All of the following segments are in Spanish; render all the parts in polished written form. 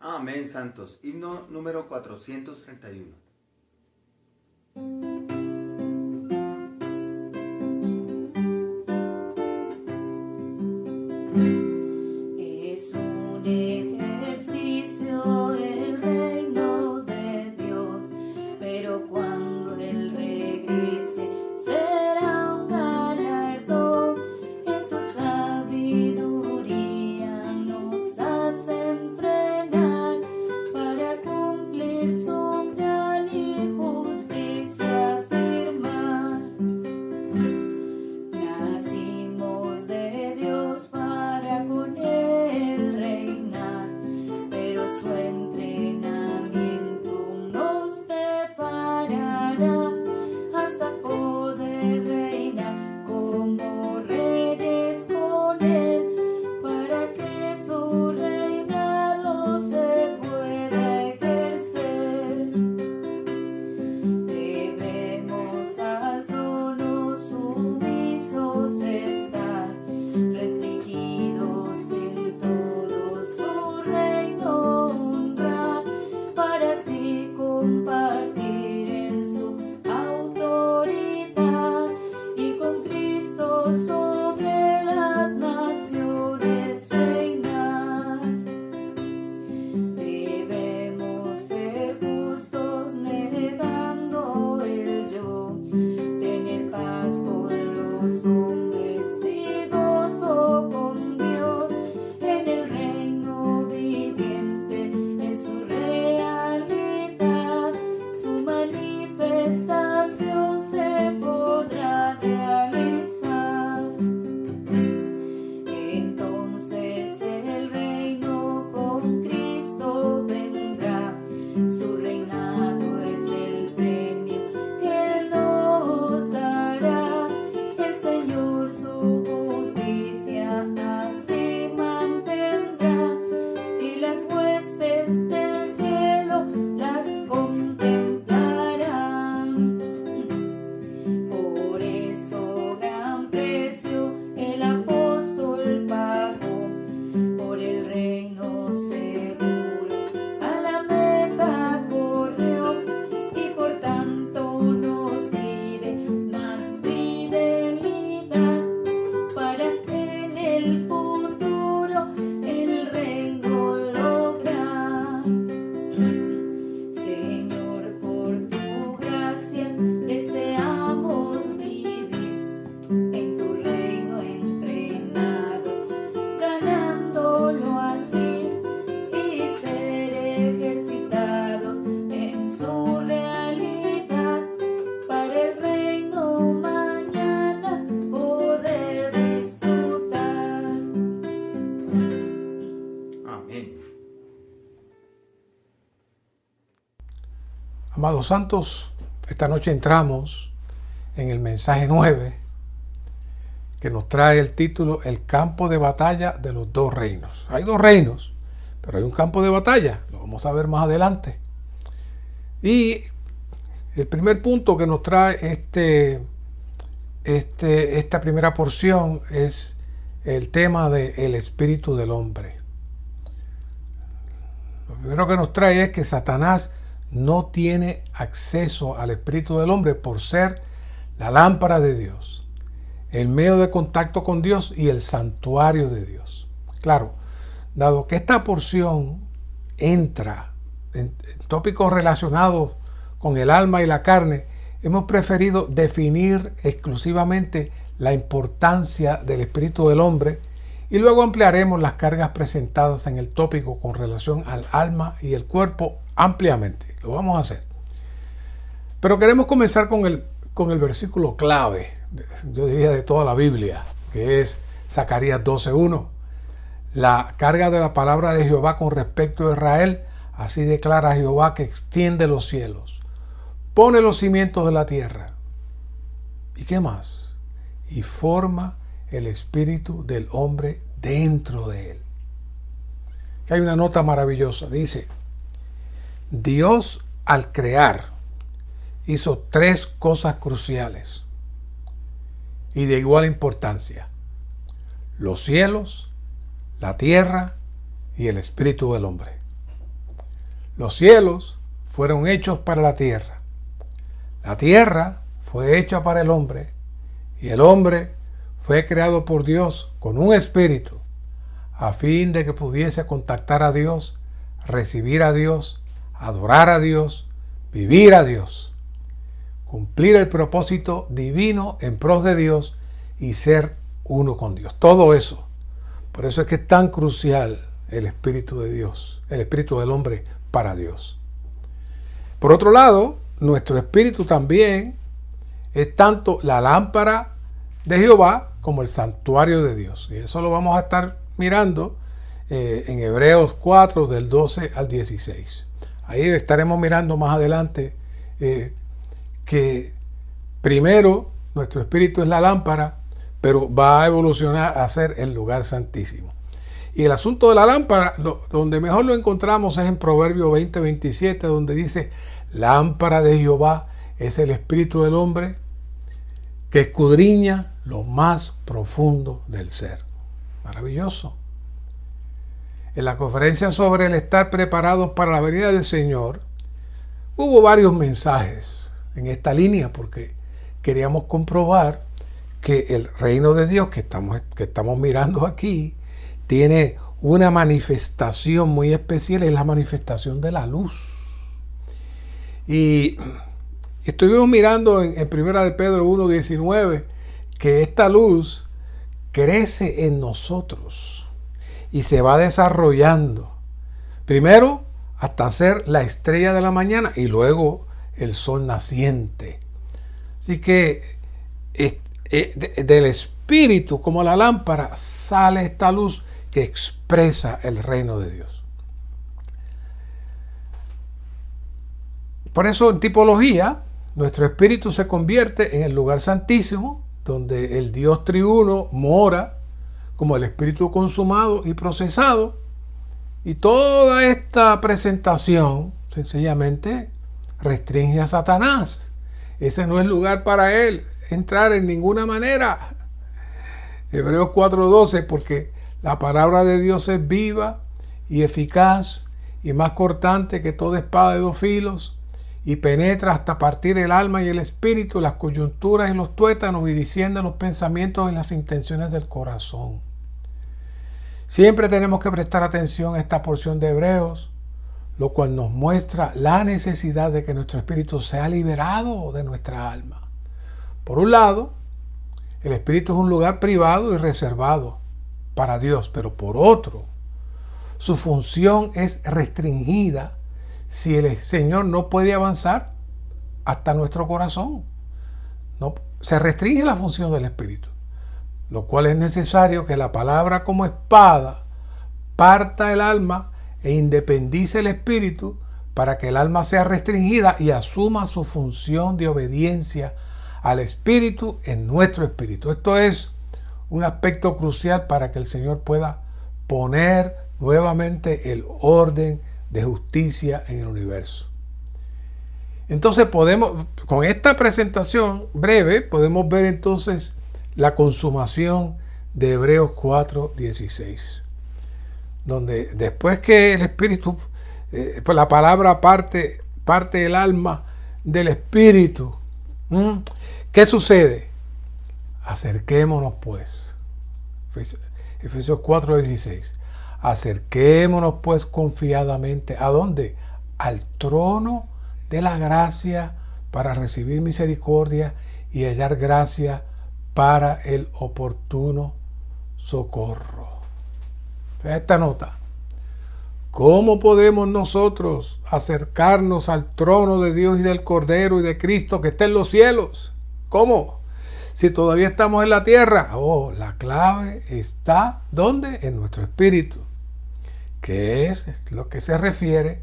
Amén, santos. Himno número 431. Es un ejercicio el reino de Dios, pero cuando Él regrese será un galardón. En su sabiduría nos hace entrenar para cumplir su plan y justicia firmar. Nacimos de Dios para con Él reinar, pero su entrenamiento nos preparará hasta poder reinar como reyes con Él, para que su reinado se pueda ejercer. Debemos al trono sumisos estar, restringidos en todo su reino honrar, para así compartir en su autoridad y con Cristo sobre las naciones reinar. Debemos ser justos negando el yo, tener paz con los hombres y gozo con Dios, en el reino viviente, en su realidad, su manifestación se podrá realizar. Entonces el reino con Cristo vendrá, su reinado es el premio que Él nos dará. El Señor su justicia así mantendrá, y las huestes del cielo las contemplarán. Por eso gran precio el apóstol pagó, por el reino seguro a la meta corrió, y por tanto nos pide más fidelidad para en el futuro el reino lograr. Señor, por tu gracia deseamos vivir en tu reino entrenados, ganándolo así, y ser ejercitados en su realidad, para el reino mañana poder disfrutar. Amén. Amados santos, esta noche entramos en el mensaje 9, que nos trae el título El campo de batalla de los dos reinos. Hay dos reinos, pero hay un campo de batalla, lo vamos a ver más adelante. Y el primer punto que nos trae esta primera porción es el tema del espíritu del hombre. Lo primero que nos trae es que Satanás no tiene acceso al espíritu del hombre por ser la lámpara de Dios, el medio de contacto con Dios y el santuario de Dios. Claro, dado que esta porción entra en tópicos relacionados con el alma y la carne, hemos preferido definir exclusivamente la importancia del espíritu del hombre, y luego ampliaremos las cargas presentadas en el tópico con relación al alma y el cuerpo ampliamente. Lo vamos a hacer. Pero queremos comenzar con el versículo clave, yo diría de toda la Biblia, que es Zacarías 12:1. La carga de la palabra de Jehová con respecto a Israel, así declara Jehová que extiende los cielos, pone los cimientos de la tierra. ¿Y qué más? Y forma el espíritu del hombre dentro de él. Que hay una nota maravillosa, dice: Dios al crear hizo tres cosas cruciales y de igual importancia: los cielos, la tierra y el espíritu del hombre. Los cielos fueron hechos para la tierra. La tierra fue hecha para el hombre y el hombre fue creado por Dios con un espíritu a fin de que pudiese contactar a Dios, recibir a Dios, adorar a Dios, vivir a Dios, cumplir el propósito divino en pos de Dios y ser uno con Dios. Todo eso. Por eso es que es tan crucial el Espíritu de Dios, el Espíritu del hombre para Dios. Por otro lado, nuestro espíritu también es tanto la lámpara de Jehová como el santuario de Dios. Y eso lo vamos a estar mirando en Hebreos 4 del 12 al 16. Ahí estaremos mirando más adelante que primero nuestro espíritu es la lámpara, pero va a evolucionar a ser el lugar santísimo. Y el asunto de la lámpara, donde mejor lo encontramos es en Proverbios 20:27, donde dice: lámpara de Jehová es el espíritu del hombre, que escudriña lo más profundo del ser. Maravilloso. En la conferencia sobre el estar preparados para la venida del Señor, hubo varios mensajes en esta línea, porque queríamos comprobar que el reino de Dios que estamos mirando aquí tiene una manifestación muy especial, es la manifestación de la luz. Y estuvimos mirando en 1 de Pedro 1:19 que esta luz crece en nosotros y se va desarrollando. Primero hasta ser la estrella de la mañana y luego el sol naciente. Así que del espíritu, como la lámpara, sale esta luz que expresa el reino de Dios. Por eso en tipología, nuestro espíritu se convierte en el lugar santísimo, donde el Dios triuno mora como el espíritu consumado y procesado. Y toda esta presentación sencillamente restringe a Satanás. Ese no es lugar para él entrar en ninguna manera. Hebreos 4:12, porque la palabra de Dios es viva y eficaz y más cortante que toda espada de dos filos, y penetra hasta partir el alma y el espíritu, las coyunturas y los tuétanos, y discierne los pensamientos y las intenciones del corazón. Siempre tenemos que prestar atención a esta porción de Hebreos, lo cual nos muestra la necesidad de que nuestro espíritu sea liberado de nuestra alma. Por un lado, el espíritu es un lugar privado y reservado para Dios, pero por otro, su función es restringida si el Señor no puede avanzar hasta nuestro corazón. No, se restringe la función del espíritu, lo cual es necesario que la palabra como espada parta el alma e independice el espíritu para que el alma sea restringida y asuma su función de obediencia al espíritu en nuestro espíritu. Esto es un aspecto crucial para que el Señor pueda poner nuevamente el orden de justicia en el universo. Entonces podemos, con esta presentación breve, podemos ver entonces la consumación de Hebreos 4:16, donde después que el espíritu, pues la palabra parte el alma del espíritu. ¿Qué sucede? Acerquémonos pues. Efesios 4:16. Acerquémonos pues confiadamente. ¿A dónde? Al trono de la gracia para recibir misericordia y hallar gracia para el oportuno socorro. Esta nota. ¿Cómo podemos nosotros acercarnos al trono de Dios y del Cordero y de Cristo que está en los cielos? ¿Cómo? Si todavía estamos en la tierra. La clave está ¿dónde? En nuestro espíritu, que es lo que se refiere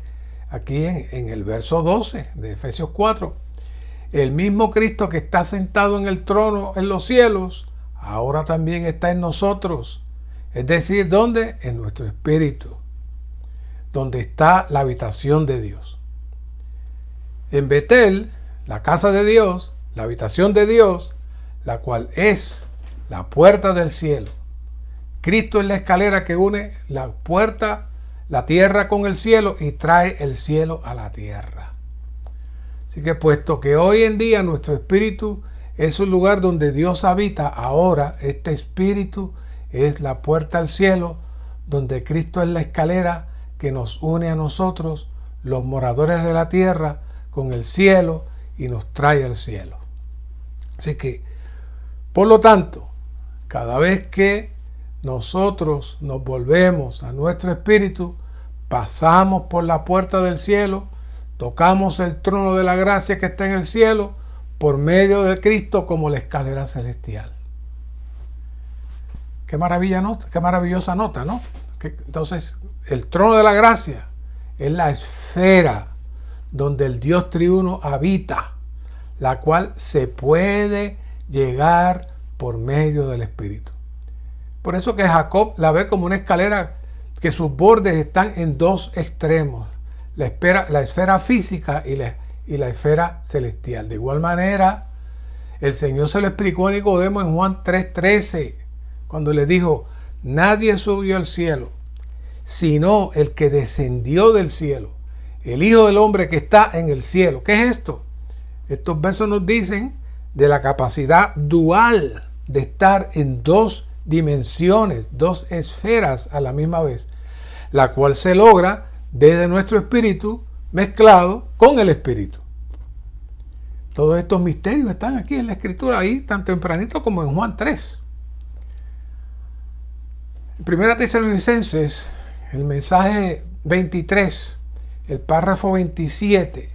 aquí en el verso 12 de Efesios 4. El mismo Cristo que está sentado en el trono en los cielos, ahora también está en nosotros. Es decir, ¿dónde? En nuestro espíritu, donde está la habitación de Dios. En Betel, la casa de Dios, la habitación de Dios, la cual es la puerta del cielo. Cristo es la escalera que une la puerta, la tierra con el cielo y trae el cielo a la tierra. Así que puesto que hoy en día nuestro espíritu es un lugar donde Dios habita, ahora este espíritu es la puerta al cielo, donde Cristo es la escalera que nos une a nosotros, los moradores de la tierra, con el cielo y nos trae al cielo. Así que, por lo tanto, cada vez que nosotros nos volvemos a nuestro espíritu, pasamos por la puerta del cielo, tocamos el trono de la gracia que está en el cielo, por medio de Cristo como la escalera celestial. Qué maravillosa nota, ¿no? Entonces, el trono de la gracia es la esfera donde el Dios triuno habita, la cual se puede llegar por medio del Espíritu. Por eso que Jacob la ve como una escalera que sus bordes están en dos extremos, la esfera física y la esfera celestial. De igual manera, el Señor se lo explicó a Nicodemo en Juan 3:13, cuando le dijo: nadie subió al cielo, sino el que descendió del cielo, el Hijo del Hombre que está en el cielo. ¿Qué es esto? Estos versos nos dicen de la capacidad dual de estar en dos dimensiones, dos esferas a la misma vez, la cual se logra desde nuestro espíritu mezclado con el espíritu. Todos estos misterios están aquí en la Escritura, ahí tan tempranito como en Juan 3. En 1 Tesalonicenses, el mensaje 23, el párrafo 27,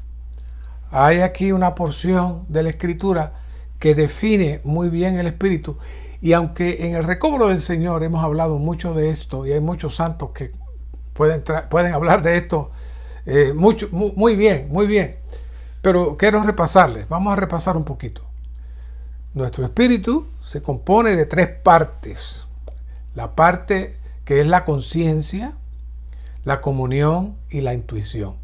hay aquí una porción de la Escritura que define muy bien el espíritu. Y aunque en el recobro del Señor hemos hablado mucho de esto, y hay muchos santos que pueden hablar de esto muy bien, pero quiero repasarles. Vamos a repasar un poquito. Nuestro espíritu se compone de tres partes: la parte que es la conciencia, la comunión y la intuición.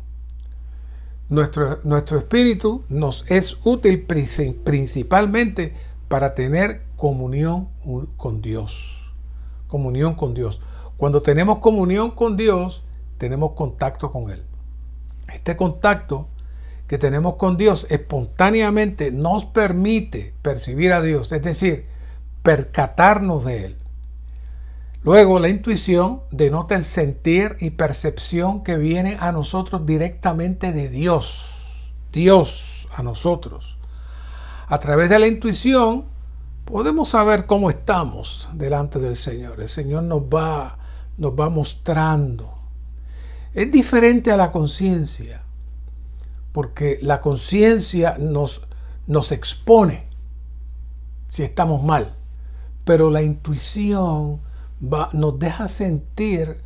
Nuestro espíritu nos es útil principalmente para tener comunión con Dios. Comunión con Dios. Cuando tenemos comunión con Dios, tenemos contacto con Él. Este contacto que tenemos con Dios espontáneamente nos permite percibir a Dios, es decir, percatarnos de Él. Luego, la intuición denota el sentir y percepción que viene a nosotros directamente de Dios. Dios a nosotros. A través de la intuición podemos saber cómo estamos delante del Señor. El Señor nos va mostrando. Es diferente a la conciencia, porque la conciencia nos expone si estamos mal, pero la intuición nos deja sentir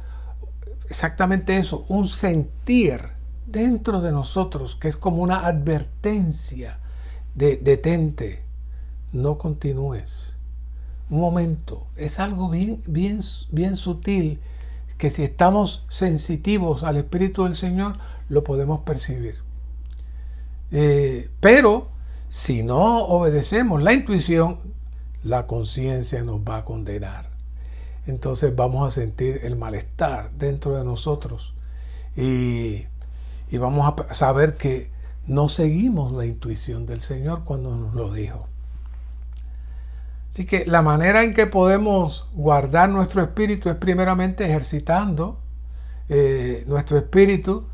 exactamente eso, un sentir dentro de nosotros que es como una advertencia de detente, no continúes, un momento. Es algo bien sutil que si estamos sensitivos al Espíritu del Señor lo podemos percibir. Pero si no obedecemos la intuición, la conciencia nos va a condenar. Entonces vamos a sentir el malestar dentro de nosotros y vamos a saber que no seguimos la intuición del Señor cuando nos lo dijo. Así que la manera en que podemos guardar nuestro espíritu es primeramente ejercitando nuestro espíritu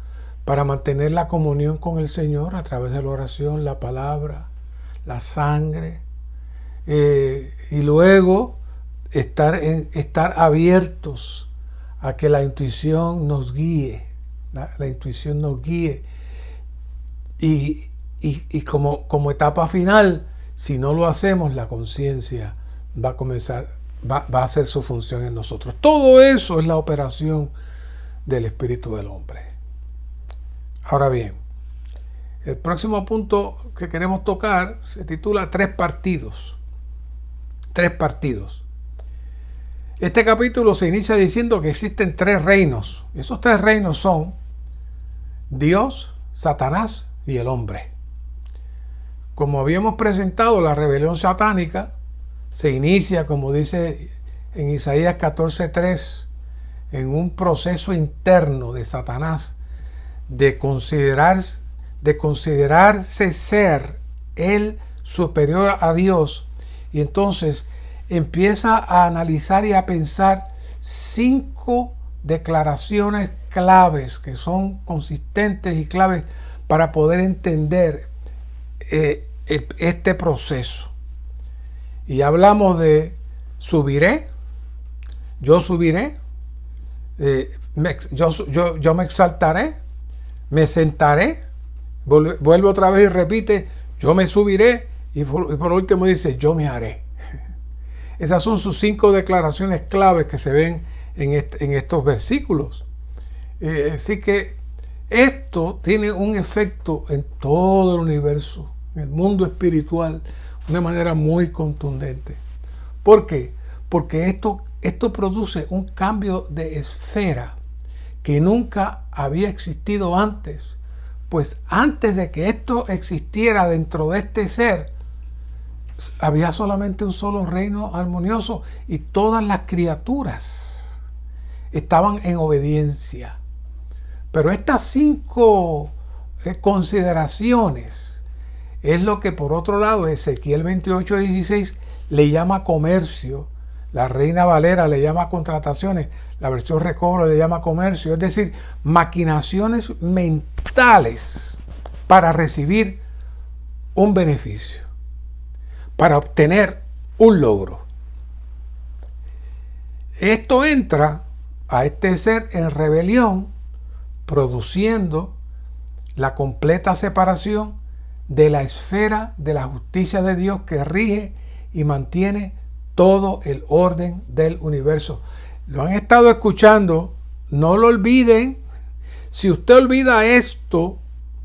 para mantener la comunión con el Señor a través de la oración, la palabra, la sangre, y luego estar abiertos a que la intuición nos guíe, la intuición nos guíe, y como etapa final, si no lo hacemos, la conciencia va a hacer su función en nosotros. Todo eso es la operación del espíritu del hombre. Ahora bien, el próximo punto que queremos tocar se titula Tres partidos. Tres partidos. Este capítulo se inicia diciendo que existen tres reinos. Esos tres reinos son Dios, Satanás y el hombre. Como habíamos presentado, la rebelión satánica se inicia, como dice en Isaías 14:3, en un proceso interno de Satanás de considerarse ser él superior a Dios, y entonces empieza a analizar y a pensar 5 declaraciones claves que son consistentes y claves para poder entender este proceso. Y hablamos de subiré, yo subiré, yo me exaltaré, me sentaré, vuelve otra vez y repite, yo me subiré, y por último dice, yo me haré. Esas son sus 5 declaraciones claves que se ven en estos versículos. Así que esto tiene un efecto en todo el universo, en el mundo espiritual, de una manera muy contundente. ¿Por qué? Porque esto produce un cambio de esfera que nunca había existido antes. Pues antes de que esto existiera dentro de este ser, había solamente un solo reino armonioso y todas las criaturas estaban en obediencia. Pero estas 5 consideraciones es lo que por otro lado Ezequiel 28:16 le llama comercio, la Reina Valera le llama contrataciones, la versión Recobro le llama comercio, es decir, maquinaciones mentales para recibir un beneficio, para obtener un logro. Esto entra a este ser en rebelión, produciendo la completa separación de la esfera de la justicia de Dios que rige y mantiene todo el orden del universo. Lo han estado escuchando, no lo olviden. Si usted olvida esto,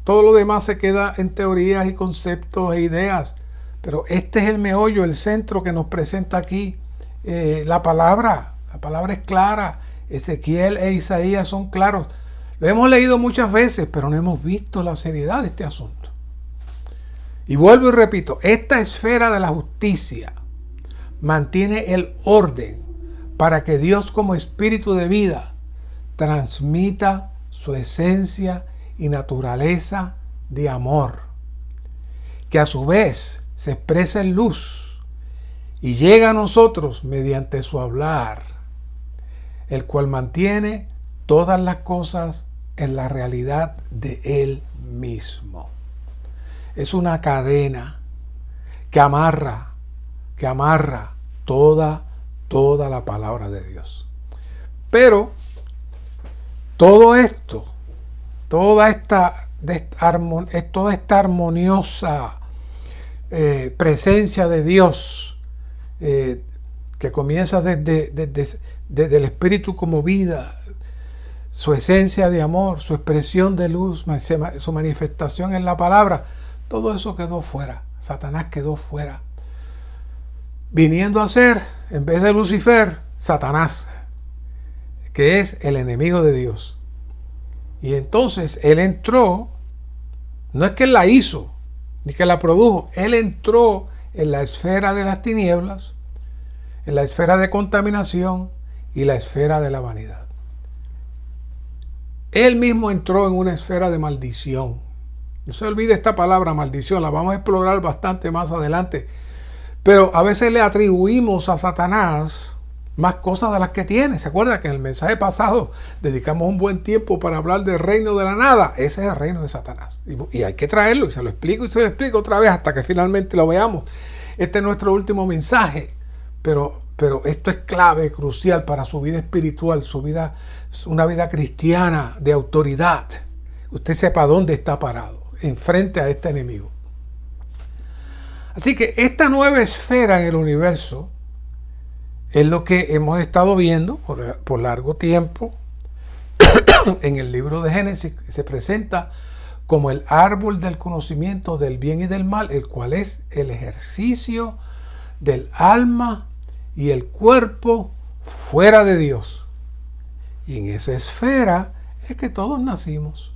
todo lo demás se queda en teorías y conceptos e ideas. Pero este es el meollo, el centro que nos presenta aquí la palabra. La palabra es clara. Ezequiel e Isaías son claros. Lo hemos leído muchas veces, pero no hemos visto la seriedad de este asunto. Y vuelvo y repito, esta esfera de la justicia mantiene el orden para que Dios como espíritu de vida transmita su esencia y naturaleza de amor, que a su vez se expresa en luz y llega a nosotros mediante su hablar, el cual mantiene todas las cosas en la realidad de Él mismo. Es una cadena que amarra toda la palabra de Dios. Pero todo esto, toda esta armoniosa presencia de Dios que comienza desde el Espíritu como vida, su esencia de amor, su expresión de luz, su manifestación en la palabra, todo eso quedó fuera. Satanás quedó fuera, viniendo a ser, en vez de Lucifer, Satanás, que es el enemigo de Dios. Y entonces él entró, no es que él la hizo, ni que la produjo, él entró en la esfera de las tinieblas, en la esfera de contaminación y la esfera de la vanidad. Él mismo entró en una esfera de maldición. No se olvide esta palabra maldición, la vamos a explorar bastante más adelante. Pero a veces le atribuimos a Satanás más cosas de las que tiene. ¿Se acuerda que en el mensaje pasado dedicamos un buen tiempo para hablar del reino de la nada? Ese es el reino de Satanás. Y hay que traerlo, y se lo explico otra vez hasta que finalmente lo veamos. Este es nuestro último mensaje. Pero esto es clave, crucial para su vida espiritual, su vida, una vida cristiana de autoridad. Usted sepa dónde está parado, enfrente a este enemigo. Así que esta nueva esfera en el universo es lo que hemos estado viendo por largo tiempo en el libro de Génesis, que se presenta como el árbol del conocimiento del bien y del mal, el cual es el ejercicio del alma y el cuerpo fuera de Dios. Y en esa esfera es que todos nacimos.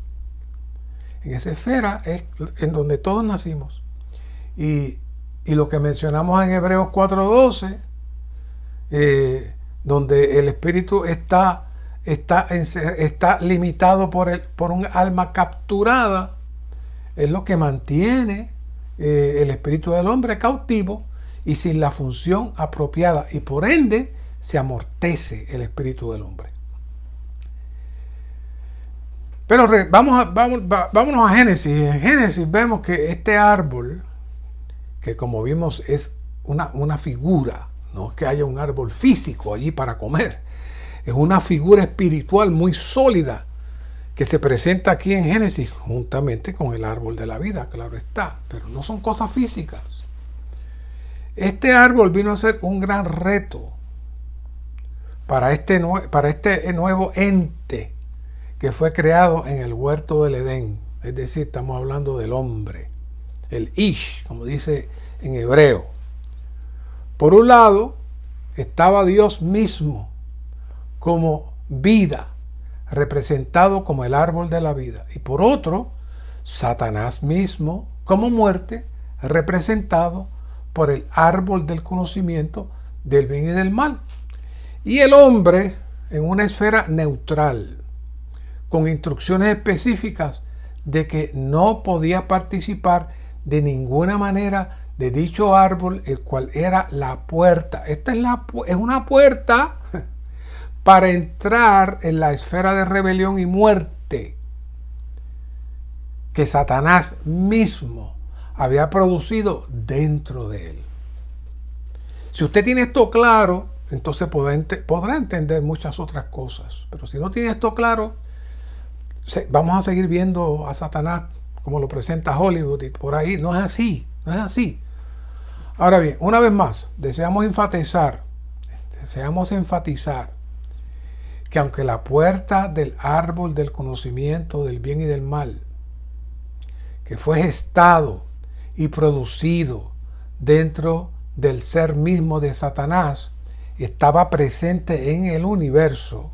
En esa esfera es en donde todos nacimos. Y lo que mencionamos en Hebreos 4:12, donde el Espíritu está está limitado por un alma capturada, es lo que mantiene el espíritu del hombre cautivo y sin la función apropiada, y por ende se amortece el espíritu del hombre. Pero vámonos a Génesis. En Génesis vemos que este árbol, que como vimos es una figura, no es que haya un árbol físico allí para comer, es una figura espiritual muy sólida que se presenta aquí en Génesis juntamente con el árbol de la vida, claro está, pero no son cosas físicas. Este árbol vino a ser un gran reto para este nuevo ente que fue creado en el huerto del Edén. Es decir, estamos hablando del hombre, el Ish, como dice en hebreo. Por un lado, estaba Dios mismo como vida, representado como el árbol de la vida. Y por otro, Satanás mismo como muerte, representado por el árbol del conocimiento del bien y del mal. Y el hombre en una esfera neutral, con instrucciones específicas de que no podía participar de ninguna manera de dicho árbol, el cual era la puerta. Esta es una puerta para entrar en la esfera de rebelión y muerte que Satanás mismo había producido dentro de él. Si usted tiene esto claro, entonces podrá entender muchas otras cosas. Pero si no tiene esto claro, vamos a seguir viendo a Satanás como lo presenta Hollywood y por ahí. No es así, no es así. Ahora bien, una vez más, deseamos enfatizar que aunque la puerta del árbol del conocimiento del bien y del mal, que fue gestado y producido dentro del ser mismo de Satanás, estaba presente en el universo,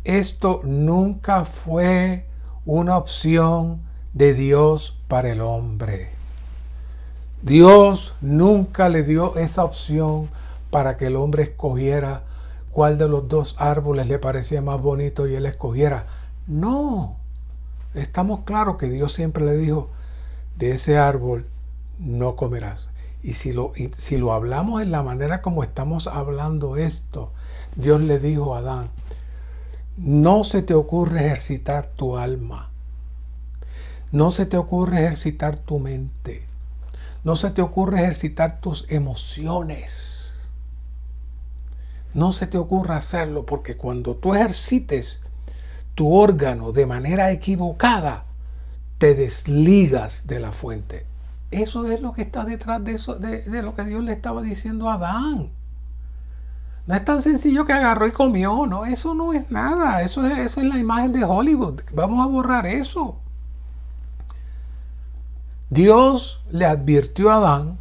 esto nunca fue una opción de Dios para el hombre. Dios nunca le dio esa opción para que el hombre escogiera cuál de los dos árboles le parecía más bonito y él escogiera. No, estamos claros que Dios siempre le dijo, de ese árbol no comerás. Y si lo hablamos en la manera como estamos hablando esto, Dios le dijo a Adán, no se te ocurre ejercitar tu alma, no se te ocurre ejercitar tu mente, no se te ocurre ejercitar tus emociones, no se te ocurre hacerlo, porque cuando tú ejercites tu órgano de manera equivocada, te desligas de la fuente. Eso es lo que está detrás de eso, de lo que Dios le estaba diciendo a Adán. No es tan sencillo que agarró y comió, no, eso no es nada, eso es la imagen de Hollywood. Vamos a borrar eso. Dios le advirtió a Adán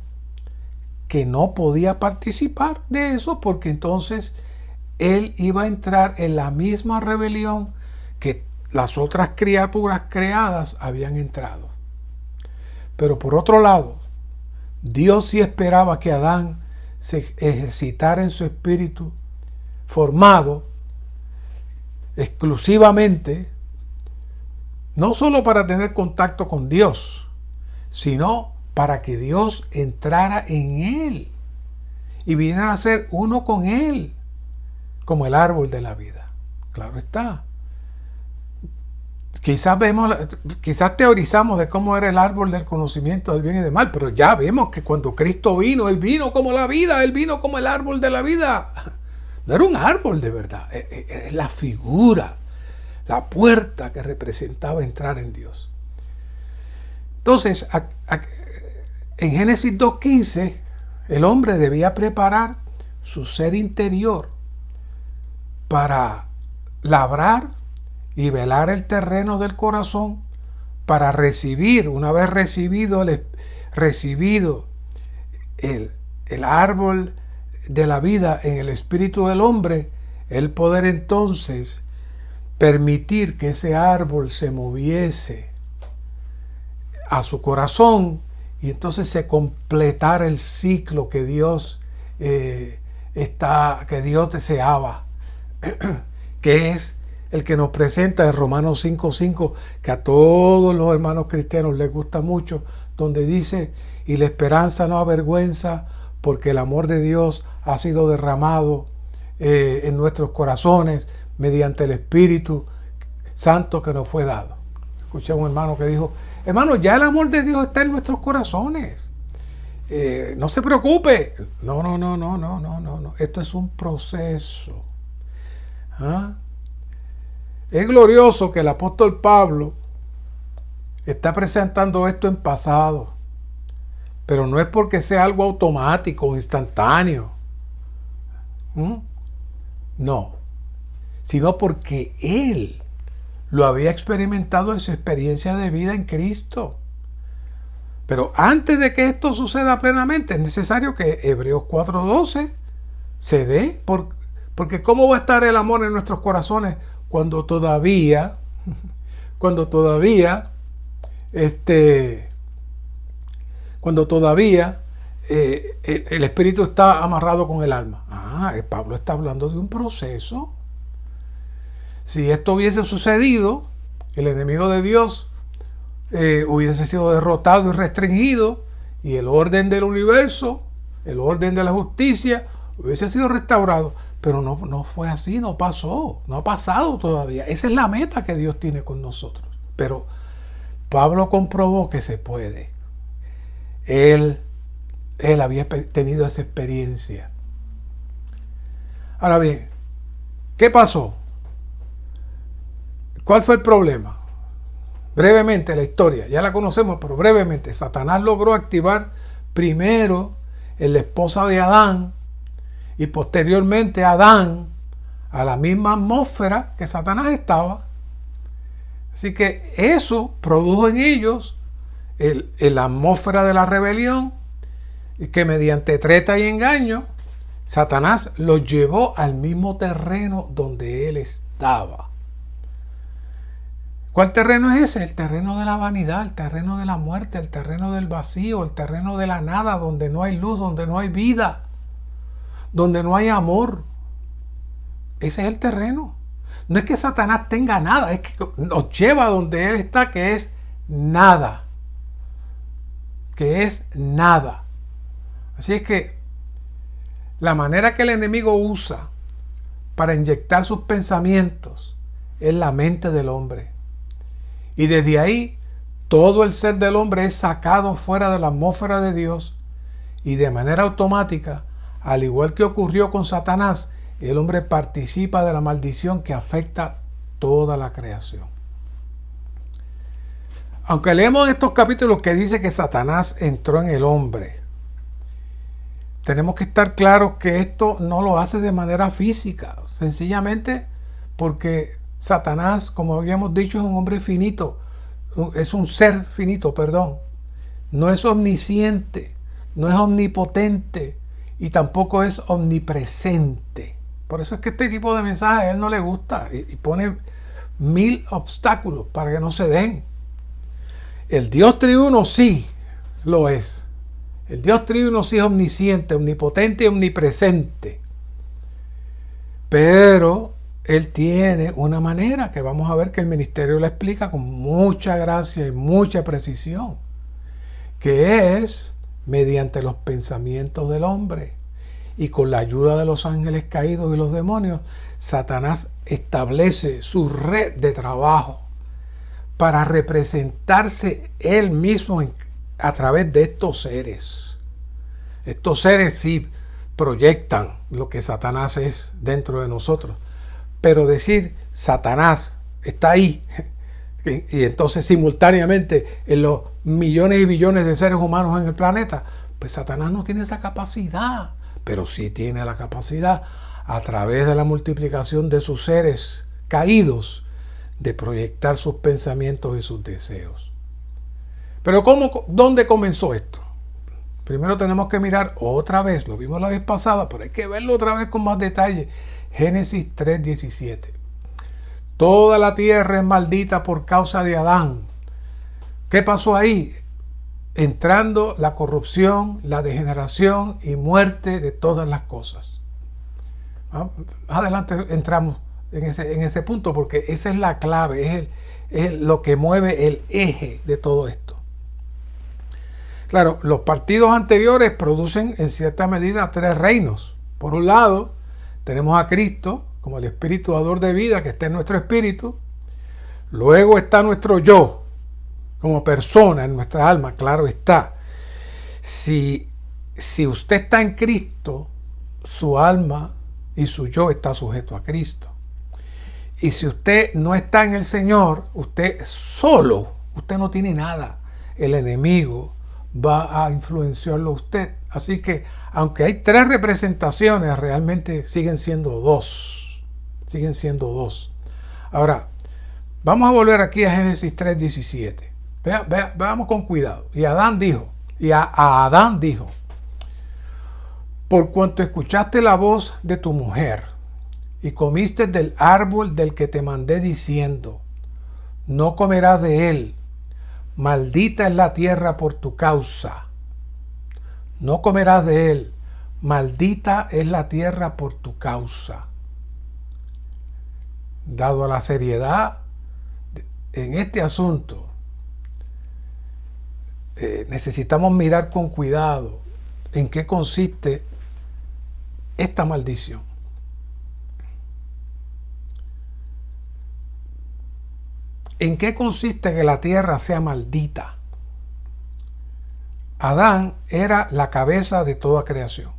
que no podía participar de eso porque entonces él iba a entrar en la misma rebelión que las otras criaturas creadas habían entrado. Pero por otro lado, Dios sí esperaba que Adán se ejercitara en su espíritu formado exclusivamente, no solo para tener contacto con Dios, sino para que Dios entrara en él y viniera a ser uno con él, como el árbol de la vida. Claro está. Quizás teorizamos de cómo era el árbol del conocimiento del bien y del mal, pero ya vemos que cuando Cristo vino, Él vino como la vida, Él vino como el árbol de la vida. No era un árbol de verdad, es la figura, la puerta que representaba entrar en Dios. Entonces, en Génesis 2:15, el hombre debía preparar su ser interior para labrar y velar el terreno del corazón para recibir, una vez recibido el árbol de la vida en el espíritu del hombre, el poder entonces permitir que ese árbol se moviese a su corazón y entonces se completara el ciclo que Dios deseaba que es el que nos presenta en Romanos 5:5, que a todos los hermanos cristianos les gusta mucho, donde dice, y la esperanza no avergüenza, porque el amor de Dios ha sido derramado en nuestros corazones mediante el Espíritu Santo que nos fue dado. Escuché a un hermano que dijo, hermano, ya el amor de Dios está en nuestros corazones. No se preocupe. No. Esto es un proceso. ¿Ah? Es glorioso que el apóstol Pablo está presentando esto en pasado, pero no es porque sea algo automático o instantáneo. No, sino porque él lo había experimentado en su experiencia de vida en Cristo. Pero antes de que esto suceda plenamente, es necesario que Hebreos 4:12 se dé, porque ¿cómo va a estar el amor en nuestros corazones cuando todavía el espíritu está amarrado con el alma? Pablo está hablando de un proceso. Si esto hubiese sucedido, el enemigo de Dios hubiese sido derrotado y restringido, y el orden del universo, el orden de la justicia, hubiese sido restaurado. Pero no fue así, no pasó, no ha pasado todavía. Esa es la meta que Dios tiene con nosotros. Pero Pablo comprobó que se puede. Él había tenido esa experiencia. Ahora bien, ¿qué pasó? ¿Cuál fue el problema? Brevemente la historia, ya la conocemos, pero brevemente. Satanás logró activar primero en la esposa de Adán y posteriormente Adán a la misma atmósfera que Satanás estaba. Así que eso produjo en ellos la atmósfera de la rebelión, y que mediante treta y engaño Satanás los llevó al mismo terreno donde él estaba. ¿Cuál terreno es ese? El terreno de la vanidad, el terreno de la muerte, el terreno del vacío, el terreno de la nada, donde no hay luz, donde no hay vida, donde no hay amor. Ese es el terreno. No es que Satanás tenga nada, es que nos lleva a donde él está, que es nada. Que es nada. Así es que la manera que el enemigo usa para inyectar sus pensamientos es la mente del hombre. Y desde ahí todo el ser del hombre es sacado fuera de la atmósfera de Dios, y de manera automática, al igual que ocurrió con Satanás, el hombre participa de la maldición que afecta toda la creación. Aunque leemos en estos capítulos que dice que Satanás entró en el hombre, tenemos que estar claros que esto no lo hace de manera física, sencillamente porque Satanás, como habíamos dicho, es un hombre finito, es un ser finito, perdón. No es omnisciente, no es omnipotente y tampoco es omnipresente. Por eso es que este tipo de mensajes a él no le gusta y pone 1000 obstáculos para que no se den. El Dios triuno sí lo es. El Dios triuno sí es omnisciente, omnipotente y omnipresente. Pero él tiene una manera que vamos a ver que el ministerio le explica con mucha gracia y mucha precisión, que es mediante los pensamientos del hombre. Y con la ayuda de los ángeles caídos y los demonios, Satanás establece su red de trabajo para representarse él mismo a través de estos seres. Estos seres sí proyectan lo que Satanás es dentro de nosotros. Pero decir Satanás está ahí, y entonces simultáneamente en los millones y billones de seres humanos en el planeta, pues Satanás no tiene esa capacidad. Pero sí tiene la capacidad, a través de la multiplicación de sus seres caídos, de proyectar sus pensamientos y sus deseos. Pero ¿dónde comenzó esto? Primero tenemos que mirar otra vez, lo vimos la vez pasada, pero hay que verlo otra vez con más detalle. Génesis 3:17. Toda la tierra es maldita por causa de Adán. ¿Qué pasó ahí? Entrando la corrupción, la degeneración y muerte de todas las cosas. Adelante entramos en ese punto, porque esa es la clave, es lo que mueve el eje de todo esto. Claro, los partidos anteriores producen en cierta medida tres reinos. Por un lado, tenemos a Cristo como el espíritu dador de vida que está en nuestro espíritu. Luego está nuestro yo como persona en nuestra alma, claro está. Si usted está en Cristo, su alma y su yo está sujeto a Cristo. Y si usted no está en el Señor, usted solo, usted no tiene nada. El enemigo va a influenciarlo a usted. Así que, aunque hay tres representaciones, realmente siguen siendo dos. Siguen siendo dos. Ahora, vamos a volver aquí a Génesis 3:17. Veamos con cuidado. Y Adán dijo, a Adán dijo, por cuanto escuchaste la voz de tu mujer y comiste del árbol del que te mandé diciendo, no comerás de él, maldita es la tierra por tu causa. No comerás de él, maldita es la tierra por tu causa. Dado a la seriedad en este asunto, necesitamos mirar con cuidado en qué consiste esta maldición. ¿En qué consiste que la tierra sea maldita? Adán era la cabeza de toda creación.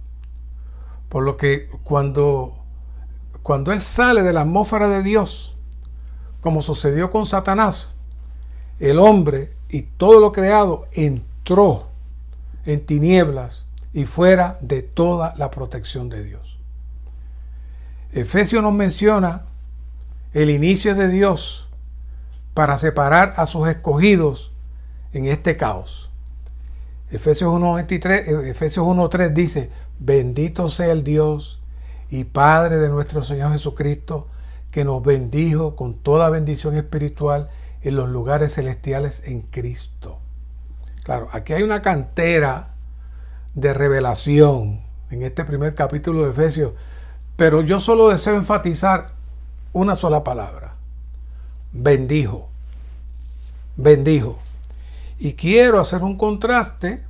Por lo que cuando él sale de la atmósfera de Dios, como sucedió con Satanás, el hombre y todo lo creado entró en tinieblas y fuera de toda la protección de Dios. Efesios nos menciona el inicio de Dios para separar a sus escogidos en este caos. Efesios 1:3 dice, bendito sea el Dios y Padre de nuestro Señor Jesucristo, que nos bendijo con toda bendición espiritual en los lugares celestiales en Cristo. Claro, aquí hay una cantera de revelación en este primer capítulo de Efesios, pero yo solo deseo enfatizar una sola palabra: bendijo. Bendijo. Y quiero hacer un contraste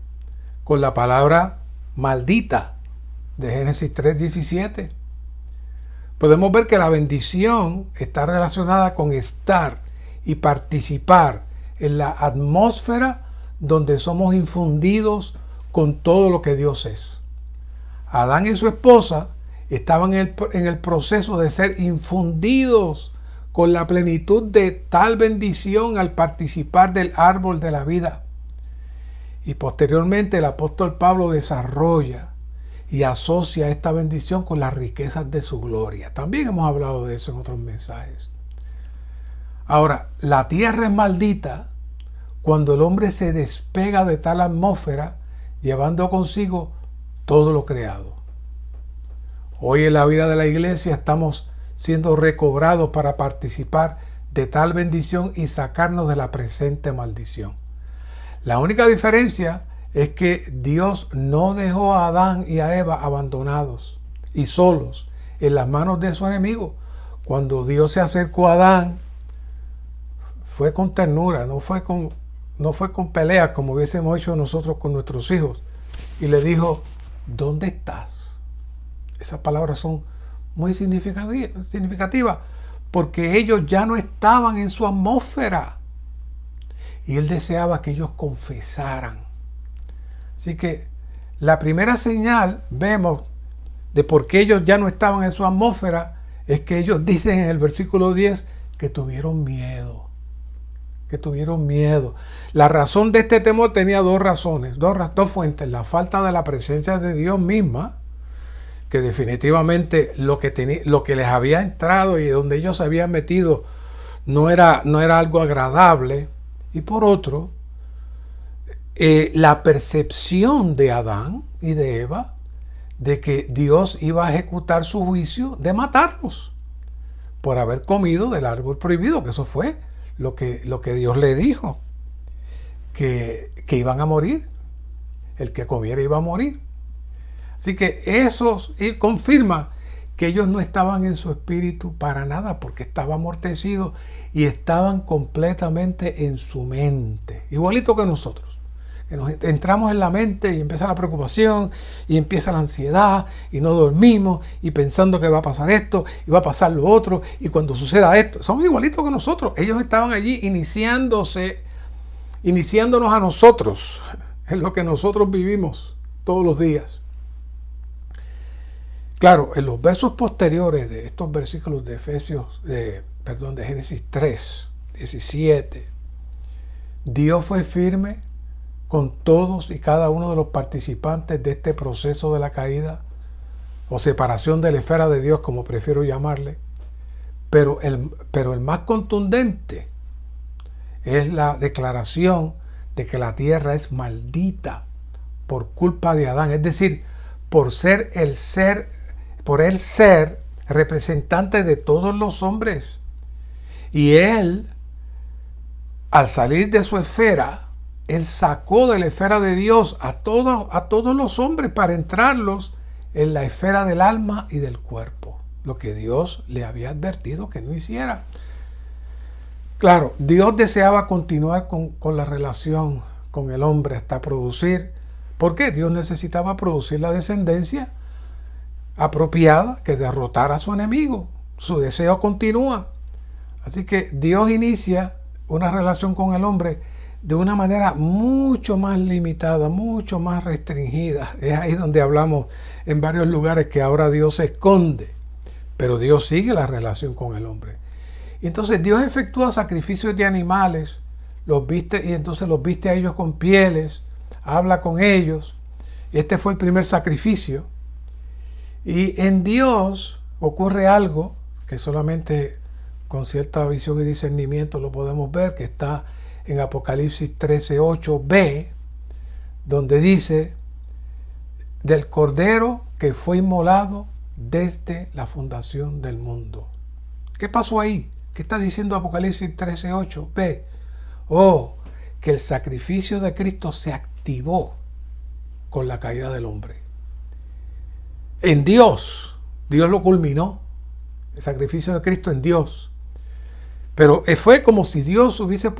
con la palabra maldita de Génesis 3:17. Podemos ver que la bendición está relacionada con estar y participar en la atmósfera donde somos infundidos con todo lo que Dios es. Adán y su esposa estaban en el proceso de ser infundidos con la plenitud de tal bendición al participar del árbol de la vida. Y posteriormente el apóstol Pablo desarrolla y asocia esta bendición con las riquezas de su gloria. También hemos hablado de eso en otros mensajes. Ahora, la tierra es maldita cuando el hombre se despega de tal atmósfera, llevando consigo todo lo creado. Hoy en la vida de la iglesia estamos siendo recobrados para participar de tal bendición y sacarnos de la presente maldición. La única diferencia es que Dios no dejó a Adán y a Eva abandonados y solos en las manos de su enemigo. Cuando Dios se acercó a Adán, fue con ternura, no fue con peleas como hubiésemos hecho nosotros con nuestros hijos, y le dijo, ¿dónde estás? Esas palabras son muy significativas porque ellos ya no estaban en su atmósfera y él deseaba que ellos confesaran. Así que la primera señal, vemos, de por qué ellos ya no estaban en su atmósfera, es que ellos dicen en el versículo 10 que tuvieron miedo. Que tuvieron miedo. La razón de este temor tenía dos razones, dos fuentes. La falta de la presencia de Dios misma, que definitivamente lo que les había entrado y donde ellos se habían metido no era algo agradable. Y por otro, la percepción de Adán y de Eva de que Dios iba a ejecutar su juicio de matarlos por haber comido del árbol prohibido, que eso fue lo que Dios le dijo, que iban a morir, el que comiera iba a morir. Así que eso confirma que ellos no estaban en su espíritu para nada, porque estaba amortecido y estaban completamente en su mente, igualito que nosotros, que nos entramos en la mente y empieza la preocupación y empieza la ansiedad y no dormimos y pensando que va a pasar esto y va a pasar lo otro, y cuando suceda esto, somos igualitos que nosotros. Ellos estaban allí iniciándonos a nosotros en lo que nosotros vivimos todos los días. Claro, en los versos posteriores de estos versículos de de Génesis 3, 17, Dios fue firme con todos y cada uno de los participantes de este proceso de la caída, o separación de la esfera de Dios, como prefiero llamarle, pero el más contundente es la declaración de que la tierra es maldita por culpa de Adán, es decir, por él ser representante de todos los hombres. Y él, al salir de su esfera, él sacó de la esfera de Dios a todos los hombres para entrarlos en la esfera del alma y del cuerpo, lo que Dios le había advertido que no hiciera. Claro, Dios deseaba continuar con la relación con el hombre hasta producir. ¿Por qué? Dios necesitaba producir la descendencia apropiada que derrotara a su enemigo. Su deseo continúa. Así que Dios inicia una relación con el hombre de una manera mucho más limitada, mucho más restringida. Es ahí donde hablamos en varios lugares que ahora Dios se esconde, pero Dios sigue la relación con el hombre. Y entonces Dios efectúa sacrificios de animales, los viste a ellos con pieles, habla con ellos. Este fue el primer sacrificio. Y en Dios ocurre algo que solamente con cierta visión y discernimiento lo podemos ver, que está en Apocalipsis 13:8b, donde dice: del Cordero que fue inmolado desde la fundación del mundo. ¿Qué pasó ahí? ¿Qué está diciendo Apocalipsis 13:8b? Que el sacrificio de Cristo se activó con la caída del hombre. En Dios lo culminó, el sacrificio de Cristo en Dios. Pero fue como si Dios hubiese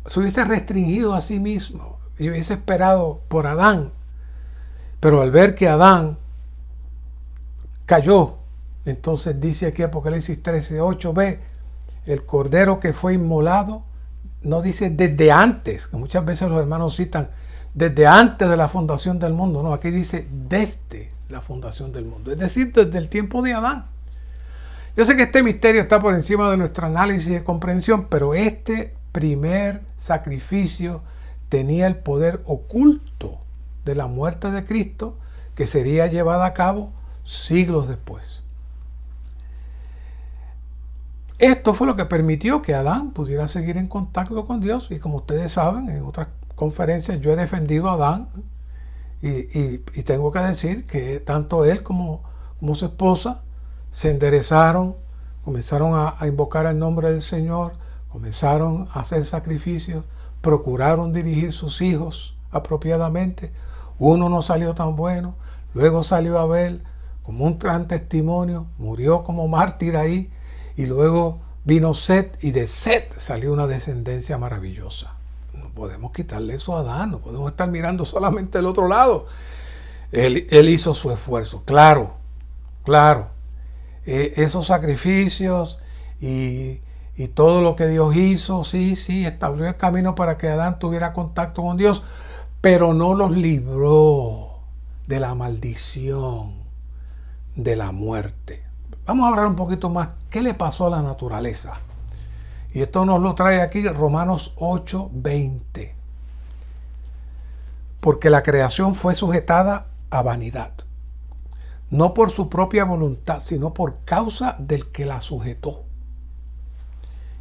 se hubiese restringido a sí mismo y hubiese esperado por Adán. Pero al ver que Adán cayó, entonces dice aquí Apocalipsis 13:8b, el Cordero que fue inmolado, no dice desde antes, que muchas veces los hermanos citan desde antes de la fundación del mundo. No, aquí dice desde la fundación del mundo, es decir, desde el tiempo de Adán. Yo sé que este misterio está por encima de nuestro análisis y comprensión, pero este primer sacrificio tenía el poder oculto de la muerte de Cristo, que sería llevada a cabo siglos después. Esto fue lo que permitió que Adán pudiera seguir en contacto con Dios, y como ustedes saben, en otras conferencias yo he defendido a Adán y tengo que decir que tanto él como su esposa se enderezaron, comenzaron a invocar el nombre del Señor, comenzaron a hacer sacrificios, procuraron dirigir sus hijos apropiadamente. Uno no salió tan bueno, luego salió Abel como un gran testimonio, murió como mártir ahí, y luego vino Set, y de Set salió una descendencia maravillosa. No podemos quitarle eso a Adán, no podemos estar mirando solamente el otro lado. Él hizo su esfuerzo, claro. Esos sacrificios y todo lo que Dios hizo, sí, estableció el camino para que Adán tuviera contacto con Dios, pero no los libró de la maldición de la muerte. Vamos a hablar un poquito más. ¿Qué le pasó a la naturaleza? Y esto nos lo trae aquí Romanos 8:20. Porque la creación fue sujetada a vanidad, no por su propia voluntad, sino por causa del que la sujetó.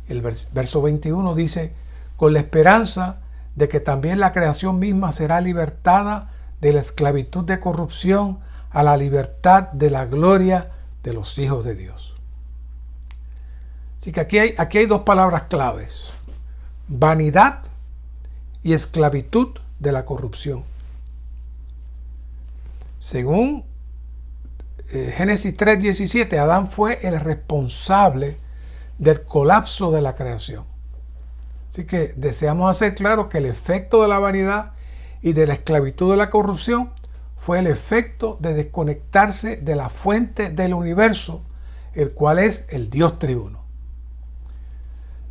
El verso 21 dice: con la esperanza de que también la creación misma será libertada de la esclavitud de corrupción a la libertad de la gloria de los hijos de Dios. Así que aquí hay dos palabras claves: vanidad y esclavitud de la corrupción. Según Génesis 3:17, Adán fue el responsable del colapso de la creación. Así que deseamos hacer claro que el efecto de la vanidad y de la esclavitud de la corrupción fue el efecto de desconectarse de la fuente del universo, el cual es el Dios triuno.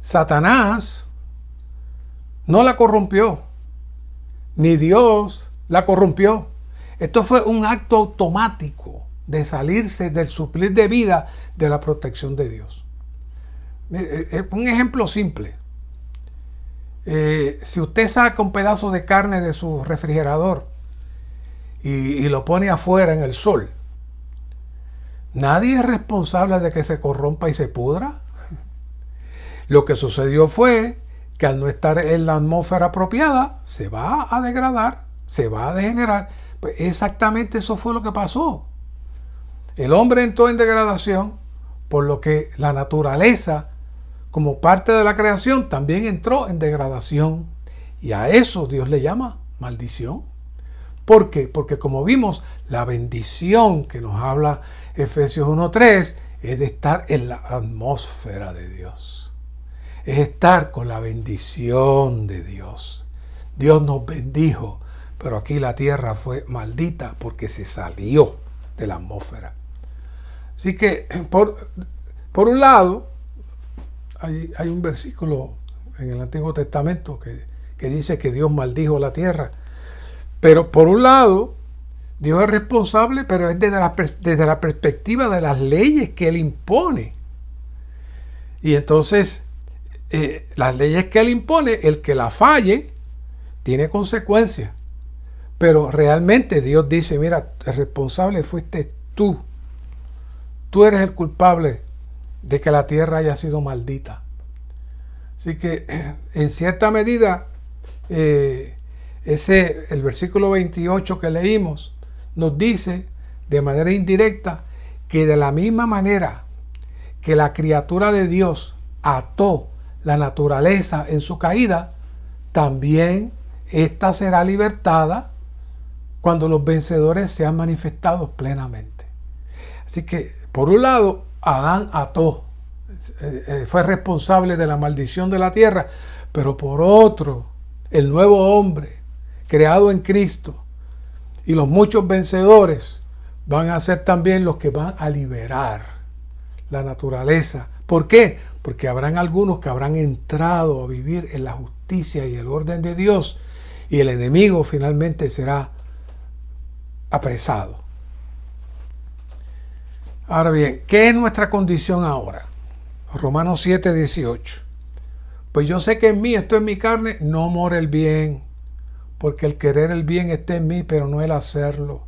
Satanás no la corrompió, ni Dios la corrompió. Esto fue un acto automático de salirse del suplir de vida de la protección de Dios. Un ejemplo simple. Si usted saca un pedazo de carne de su refrigerador y lo pone afuera en el sol, nadie es responsable de que se corrompa y se pudra. Lo que sucedió fue que al no estar en la atmósfera apropiada, se va a degradar, se va a degenerar. Pues exactamente eso fue lo que pasó. El hombre entró en degradación, por lo que la naturaleza, como parte de la creación, también entró en degradación. Y a eso Dios le llama maldición. ¿Por qué? Porque como vimos, la bendición que nos habla Efesios 1:3 es de estar en la atmósfera de Dios. Es estar con la bendición de Dios. Dios nos bendijo, pero aquí la tierra fue maldita porque se salió de la atmósfera. Así que, por un lado, hay un versículo en el Antiguo Testamento que dice que Dios maldijo la tierra. Pero por un lado, Dios es responsable, pero es desde la perspectiva de las leyes que Él impone. Y entonces, las leyes que Él impone, el que la falle, tiene consecuencias. Pero realmente Dios dice, mira, el responsable fuiste tú. Tú eres el culpable de que la tierra haya sido maldita. Así que, en cierta medida, el versículo 28 que leímos nos dice de manera indirecta que de la misma manera que la criatura de Dios ató la naturaleza en su caída, también ésta será libertada cuando los vencedores sean manifestados plenamente. Así que, por un lado, Adán ató, fue responsable de la maldición de la tierra, pero por otro, el nuevo hombre, creado en Cristo, y los muchos vencedores van a ser también los que van a liberar la naturaleza. ¿Por qué? Porque habrán algunos que habrán entrado a vivir en la justicia y el orden de Dios, y el enemigo finalmente será apresado. Ahora bien, ¿qué es nuestra condición ahora? Romanos 7:18. Pues yo sé que en mí, esto en mi carne, no mora el bien, porque el querer el bien está en mí, pero no el hacerlo.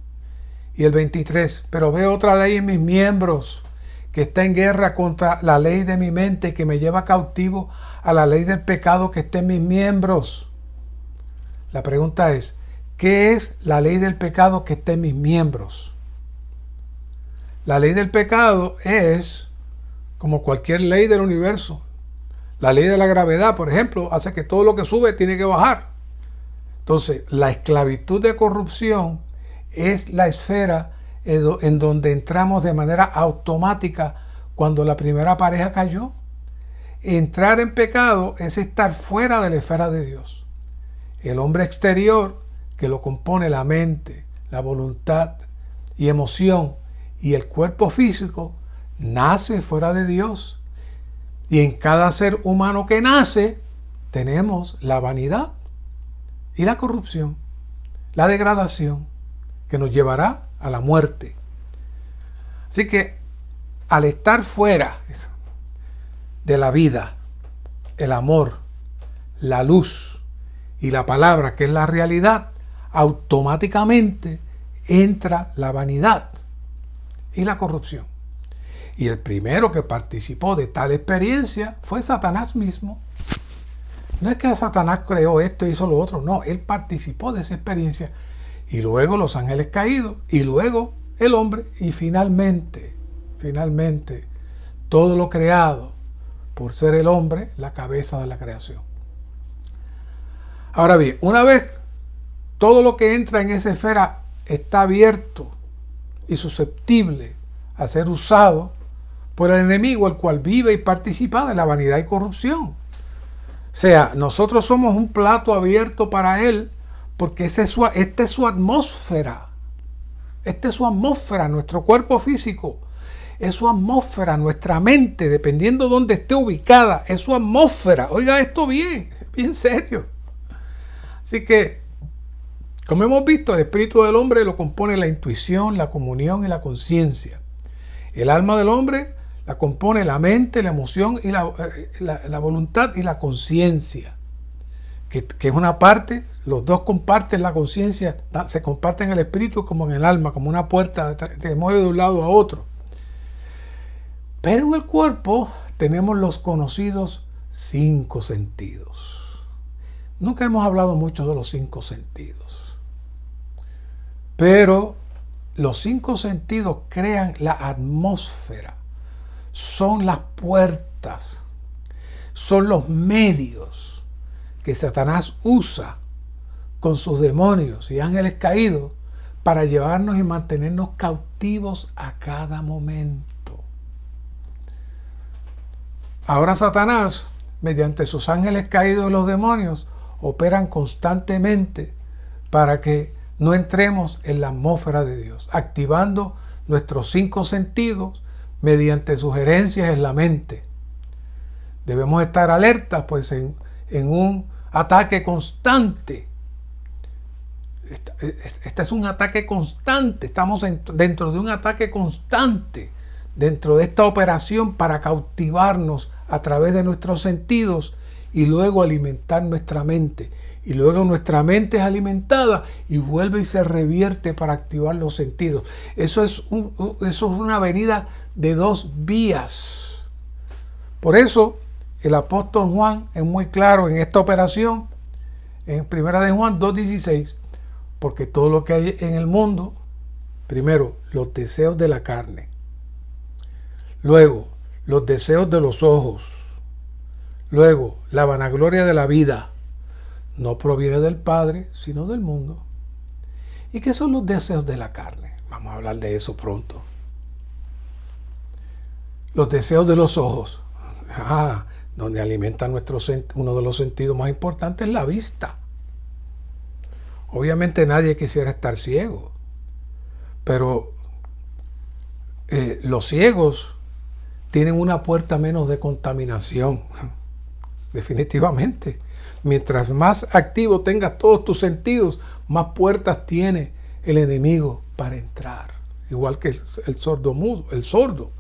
Y el 23, pero veo otra ley en mis miembros, que está en guerra contra la ley de mi mente, que me lleva cautivo a la ley del pecado que está en mis miembros. La pregunta es, ¿qué es la ley del pecado que está en mis miembros? La ley del pecado es como cualquier ley del universo. La ley de la gravedad, por ejemplo, hace que todo lo que sube tiene que bajar. Entonces, la esclavitud de corrupción es la esfera en donde entramos de manera automática cuando la primera pareja cayó. Entrar en pecado es estar fuera de la esfera de Dios. El hombre exterior, que lo compone la mente, la voluntad y emoción, y el cuerpo físico, nace fuera de Dios. Y en cada ser humano que nace, tenemos la vanidad y la corrupción, la degradación, que nos llevará a la muerte. Así que, al estar fuera de la vida, el amor, la luz y la palabra, que es la realidad, automáticamente entra la vanidad y la corrupción. Y el primero que participó de tal experiencia fue Satanás mismo. No es que Satanás creó esto y hizo lo otro, no, él participó de esa experiencia, y luego los ángeles caídos, y luego el hombre, y finalmente, todo lo creado, por ser el hombre, la cabeza de la creación. Ahora bien, una vez todo lo que entra en esa esfera está abierto y susceptible a ser usado por el enemigo, el cual vive y participa de la vanidad y corrupción. O sea, nosotros somos un plato abierto para él, porque esta es su atmósfera. Esta es su atmósfera, nuestro cuerpo físico. Es su atmósfera, nuestra mente, dependiendo de dónde esté ubicada, es su atmósfera. Oiga esto bien serio. Así que, como hemos visto, el espíritu del hombre lo compone la intuición, la comunión y la conciencia. El alma del hombre la compone la mente, la emoción y la voluntad y la conciencia, que es una parte. Los dos comparten la conciencia, se comparten el espíritu como en el alma, como una puerta que mueve de un lado a otro. Pero en el cuerpo tenemos los conocidos 5 sentidos. Nunca hemos hablado mucho de los 5 sentidos, pero los 5 sentidos crean la atmósfera, son las puertas, son los medios que Satanás usa con sus demonios y ángeles caídos para llevarnos y mantenernos cautivos a cada momento. Ahora Satanás, mediante sus ángeles caídos y los demonios, operan constantemente para que no entremos en la atmósfera de Dios, activando nuestros 5 sentidos mediante sugerencias en la mente. Debemos estar alertas, pues, en un ataque constante. Este es un ataque constante. Estamos dentro de un ataque constante, dentro de esta operación para cautivarnos a través de nuestros sentidos y luego alimentar nuestra mente. Y luego nuestra mente es alimentada y vuelve y se revierte para activar los sentidos. Eso es una avenida de 2 vías. Por eso el apóstol Juan es muy claro en esta operación, en 1 de Juan 2:16, porque todo lo que hay en el mundo, primero, los deseos de la carne, luego, los deseos de los ojos, luego, la vanagloria de la vida, no proviene del Padre, sino del mundo. ¿Y qué son los deseos de la carne? Vamos a hablar de eso pronto. Los deseos de los ojos, donde alimenta uno de los sentidos más importantes, la vista. Obviamente nadie quisiera estar ciego, pero los ciegos tienen una puerta menos de contaminación, definitivamente. Mientras más activo tengas todos tus sentidos, más puertas tiene el enemigo para entrar. Igual que el sordo mudo, el sordo.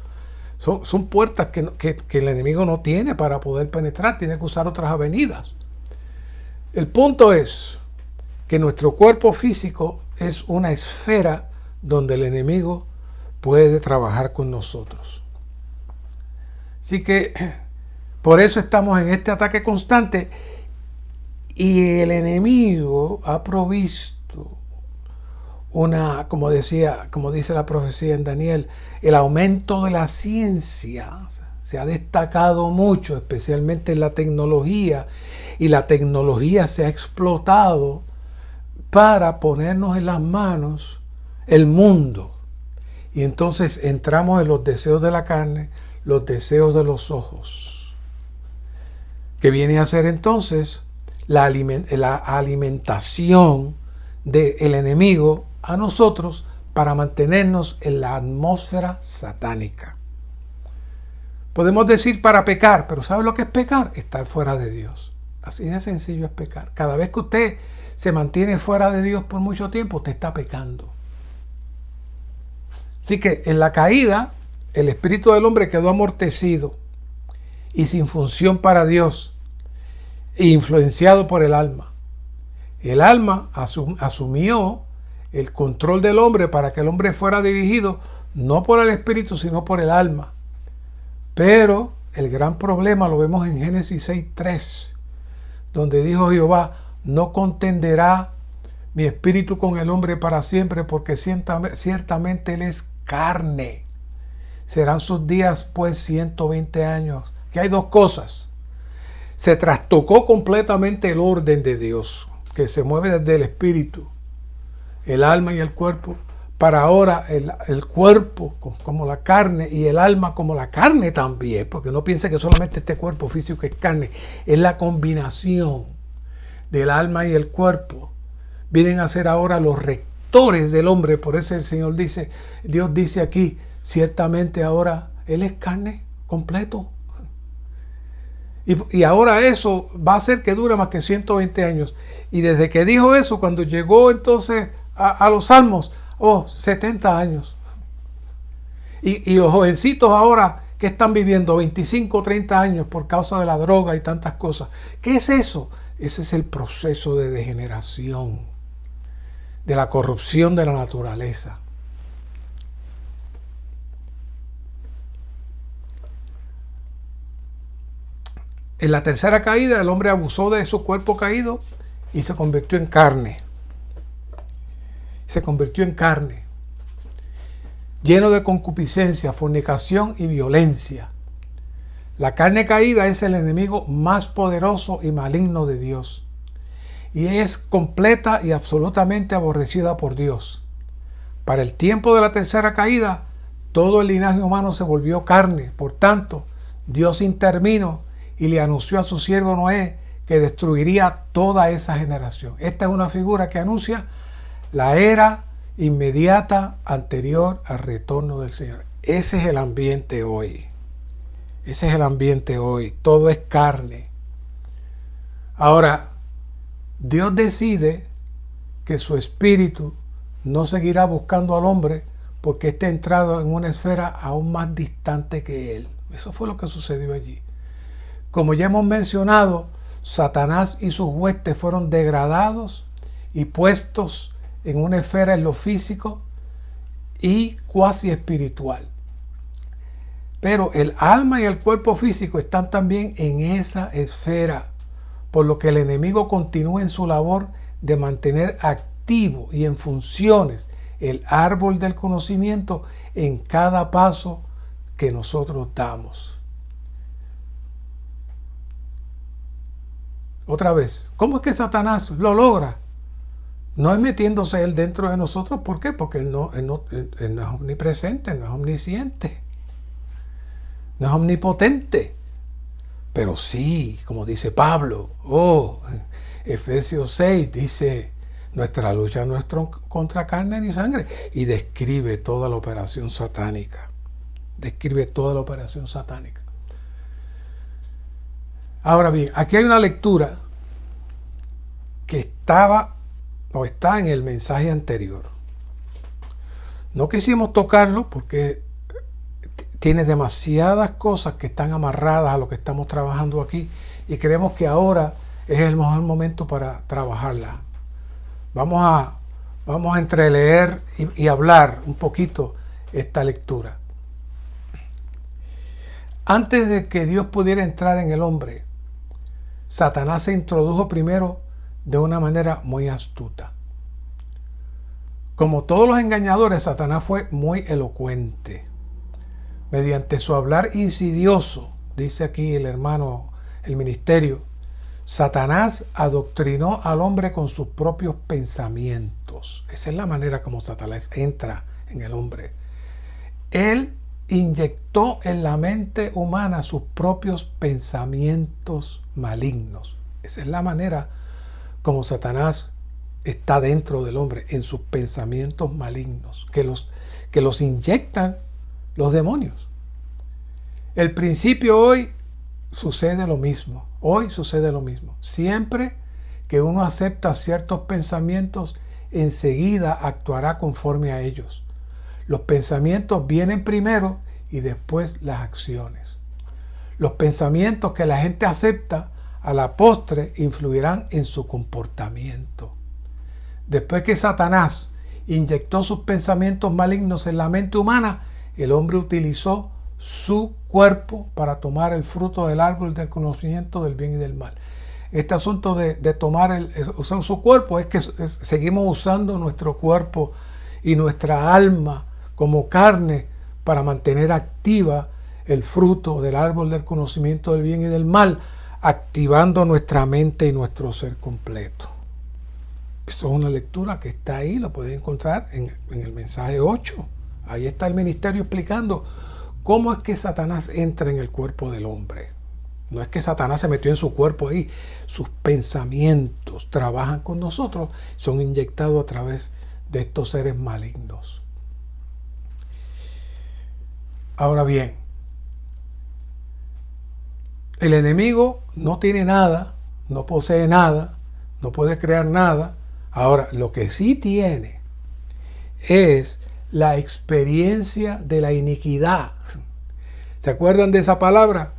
Son puertas que el enemigo no tiene para poder penetrar, tiene que usar otras avenidas. El punto es que nuestro cuerpo físico es una esfera donde el enemigo puede trabajar con nosotros. Así que por eso estamos en este ataque constante. Y el enemigo ha provisto como dice la profecía en Daniel, el aumento de la ciencia se ha destacado mucho, especialmente en la tecnología, y la tecnología se ha explotado para ponernos en las manos el mundo. Y entonces entramos en los deseos de la carne, los deseos de los ojos, que viene a ser entonces la alimentación del enemigo a nosotros para mantenernos en la atmósfera satánica. Podemos decir para pecar, pero ¿sabe lo que es pecar? Estar fuera de Dios. Así de sencillo es pecar. Cada vez que usted se mantiene fuera de Dios por mucho tiempo, usted está pecando. Así que en la caída, el espíritu del hombre quedó amortecido y sin función para Dios, influenciado por el alma. El alma asumió el control del hombre para que el hombre fuera dirigido no por el espíritu sino por el alma. Pero el gran problema lo vemos en Génesis 6:3, donde dijo Jehová: no contenderá mi espíritu con el hombre para siempre, porque ciertamente él es carne. Serán sus días pues 120 años. Que hay 2 cosas. Se trastocó completamente el orden de Dios, que se mueve desde el espíritu, el alma y el cuerpo, para ahora el cuerpo como la carne y el alma como la carne también, porque no piense que solamente este cuerpo físico es carne, es la combinación del alma y el cuerpo. Vienen a ser ahora los rectores del hombre, por eso el Señor dice, Dios dice aquí, ciertamente ahora Él es carne completo. Y ahora eso va a hacer que dure más que 120 años. Y desde que dijo eso, cuando llegó entonces a los salmos, 70 años. Y los jovencitos ahora que están viviendo 25 o 30 años por causa de la droga y tantas cosas. ¿Qué es eso? Ese es el proceso de degeneración, de la corrupción de la naturaleza. En la tercera caída, el hombre abusó de su cuerpo caído y se convirtió en carne. Se convirtió en carne, lleno de concupiscencia, fornicación y violencia. La carne caída es el enemigo más poderoso y maligno de Dios, y es completa y absolutamente aborrecida por Dios. Para el tiempo de la tercera caída, todo el linaje humano se volvió carne. Por tanto, Dios intervino y le anunció a su siervo Noé que destruiría toda esa generación. Esta es una figura que anuncia la era inmediata anterior al retorno del Señor. Ese es el ambiente hoy. Ese es el ambiente hoy. Todo es carne. Ahora, Dios decide que su espíritu no seguirá buscando al hombre porque esté entrado en una esfera aún más distante que él. Eso fue lo que sucedió allí. Como ya hemos mencionado, Satanás y sus huestes fueron degradados y puestos en una esfera en lo físico y cuasi espiritual. Pero el alma y el cuerpo físico están también en esa esfera, por lo que el enemigo continúa en su labor de mantener activo y en funciones el árbol del conocimiento en cada paso que nosotros damos. Otra vez, ¿cómo es que Satanás lo logra? No es metiéndose él dentro de nosotros. ¿Por qué? Porque él no es omnipresente, no es omnisciente, no es omnipotente. Pero sí, como dice Pablo, Efesios 6 dice, nuestra lucha no es contra carne ni sangre. Y describe toda la operación satánica. Describe toda la operación satánica. Ahora bien, aquí hay una lectura que está en el mensaje anterior. No quisimos tocarlo porque tiene demasiadas cosas que están amarradas a lo que estamos trabajando aquí y creemos que ahora es el mejor momento para trabajarla. Vamos a entreleer y hablar un poquito esta lectura. Antes de que Dios pudiera entrar en el hombre, Satanás se introdujo primero de una manera muy astuta. Como todos los engañadores, Satanás fue muy elocuente. Mediante su hablar insidioso, dice aquí el hermano, el ministerio, Satanás adoctrinó al hombre con sus propios pensamientos. Esa es la manera como Satanás entra en el hombre. Él inyectó en la mente humana sus propios pensamientos malignos. Esa es la manera como Satanás está dentro del hombre, en sus pensamientos malignos, que los inyectan los demonios. El principio hoy sucede lo mismo. Hoy sucede lo mismo. Siempre que uno acepta ciertos pensamientos, enseguida actuará conforme a ellos. Los pensamientos vienen primero y después las acciones. Los pensamientos que la gente acepta a la postre influirán en su comportamiento. Después que Satanás inyectó sus pensamientos malignos en la mente humana, el hombre utilizó su cuerpo para tomar el fruto del árbol del conocimiento del bien y del mal. Este asunto de usar su cuerpo es que seguimos usando nuestro cuerpo y nuestra alma como carne para mantener activa el fruto del árbol del conocimiento del bien y del mal, activando nuestra mente y nuestro ser completo. Eso es una lectura que está ahí, lo pueden encontrar en el mensaje 8. Ahí está el ministerio explicando cómo es que Satanás entra en el cuerpo del hombre. No es que Satanás se metió en su cuerpo ahí, sus pensamientos trabajan con nosotros, son inyectados a través de estos seres malignos. Ahora bien, el enemigo no tiene nada, no posee nada, no puede crear nada. Ahora, lo que sí tiene es la experiencia de la iniquidad. ¿Se acuerdan de esa palabra?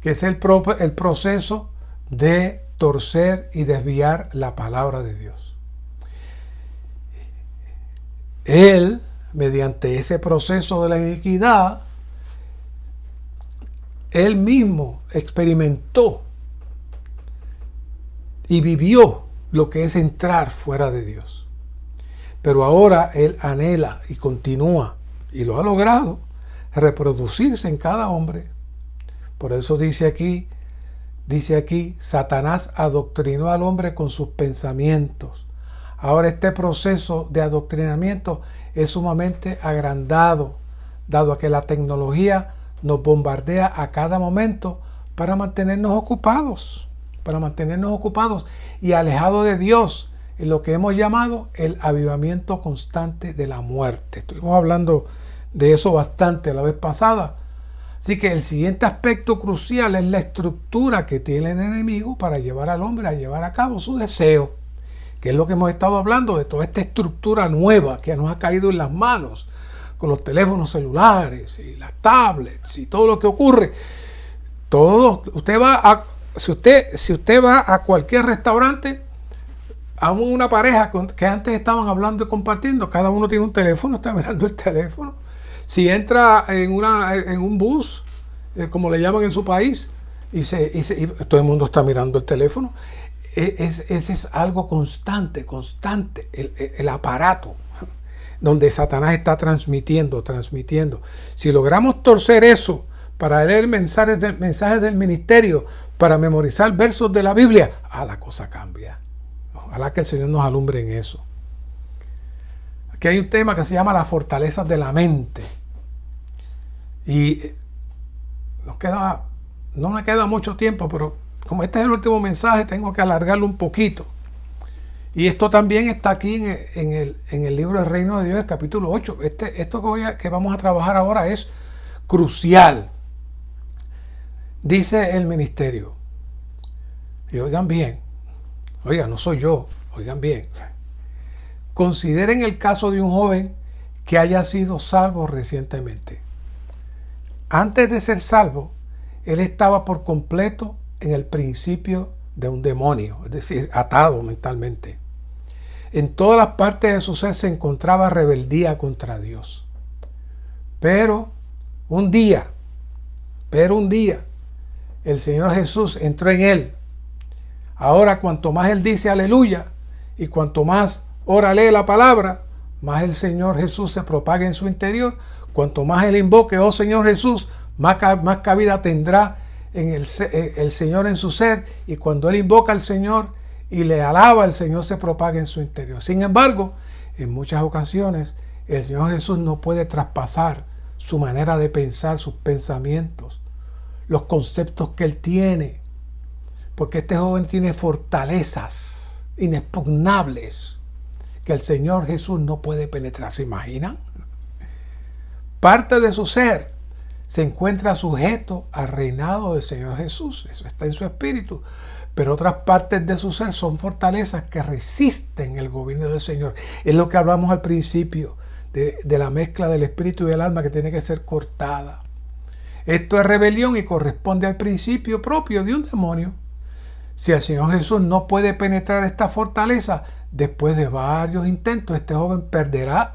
Que es el proceso de torcer y desviar la palabra de Dios. Él, mediante ese proceso de la iniquidad, él mismo experimentó y vivió lo que es entrar fuera de Dios. Pero ahora él anhela y continúa, y lo ha logrado, reproducirse en cada hombre. Por eso dice aquí, Satanás adoctrinó al hombre con sus pensamientos. Ahora este proceso de adoctrinamiento es sumamente agrandado, dado a que la tecnología nos bombardea a cada momento para mantenernos ocupados y alejados de Dios, en lo que hemos llamado el avivamiento constante de la muerte. Estuvimos hablando de eso bastante la vez pasada. Así que el siguiente aspecto crucial es la estructura que tiene el enemigo para llevar al hombre a llevar a cabo su deseo, que es lo que hemos estado hablando de toda esta estructura nueva que nos ha caído en las manos con los teléfonos celulares y las tablets y todo lo que ocurre. Si usted va a cualquier restaurante, aún una pareja que antes estaban hablando y compartiendo, cada uno tiene un teléfono, está mirando el teléfono. Si entra en un bus, como le llaman en su país, y todo el mundo está mirando el teléfono, ese es algo constante, el aparato donde Satanás está transmitiendo. Si logramos torcer eso para leer mensajes del ministerio, para memorizar versos de la Biblia, la cosa cambia. Ojalá que el Señor nos alumbre en eso. Aquí hay un tema que se llama las fortalezas de la mente. Y no me queda mucho tiempo, pero como este es el último mensaje, tengo que alargarlo un poquito. Y esto también está aquí en el libro del Reino de Dios, el capítulo 8. Esto que vamos a trabajar ahora es crucial. Dice el ministerio. Y oigan bien. Oigan, no soy yo. Oigan bien. Consideren el caso de un joven que haya sido salvo recientemente. Antes de ser salvo, él estaba por completo en el principio de un demonio, es decir, atado mentalmente. En todas las partes de su ser se encontraba rebeldía contra Dios. Pero un día, el Señor Jesús entró en él. Ahora, cuanto más él dice aleluya y cuanto más ora lee la palabra, más el Señor Jesús se propaga en su interior. Cuanto más él invoque, oh Señor Jesús, más cabida tendrá en el Señor en su ser. Y cuando él invoca al Señor y le alaba, el Señor se propaga en su interior. Sin embargo, en muchas ocasiones, el Señor Jesús no puede traspasar su manera de pensar, sus pensamientos, los conceptos que él tiene, porque este joven tiene fortalezas inexpugnables que el Señor Jesús no puede penetrar. ¿Se imaginan? Parte de su ser se encuentra sujeto al reinado del Señor Jesús. Eso está en su espíritu. Pero otras partes de su ser son fortalezas que resisten el gobierno del Señor. Es lo que hablamos al principio de la mezcla del espíritu y el alma que tiene que ser cortada. Esto es rebelión y corresponde al principio propio de un demonio. Si el Señor Jesús no puede penetrar esta fortaleza, después de varios intentos, este joven perderá,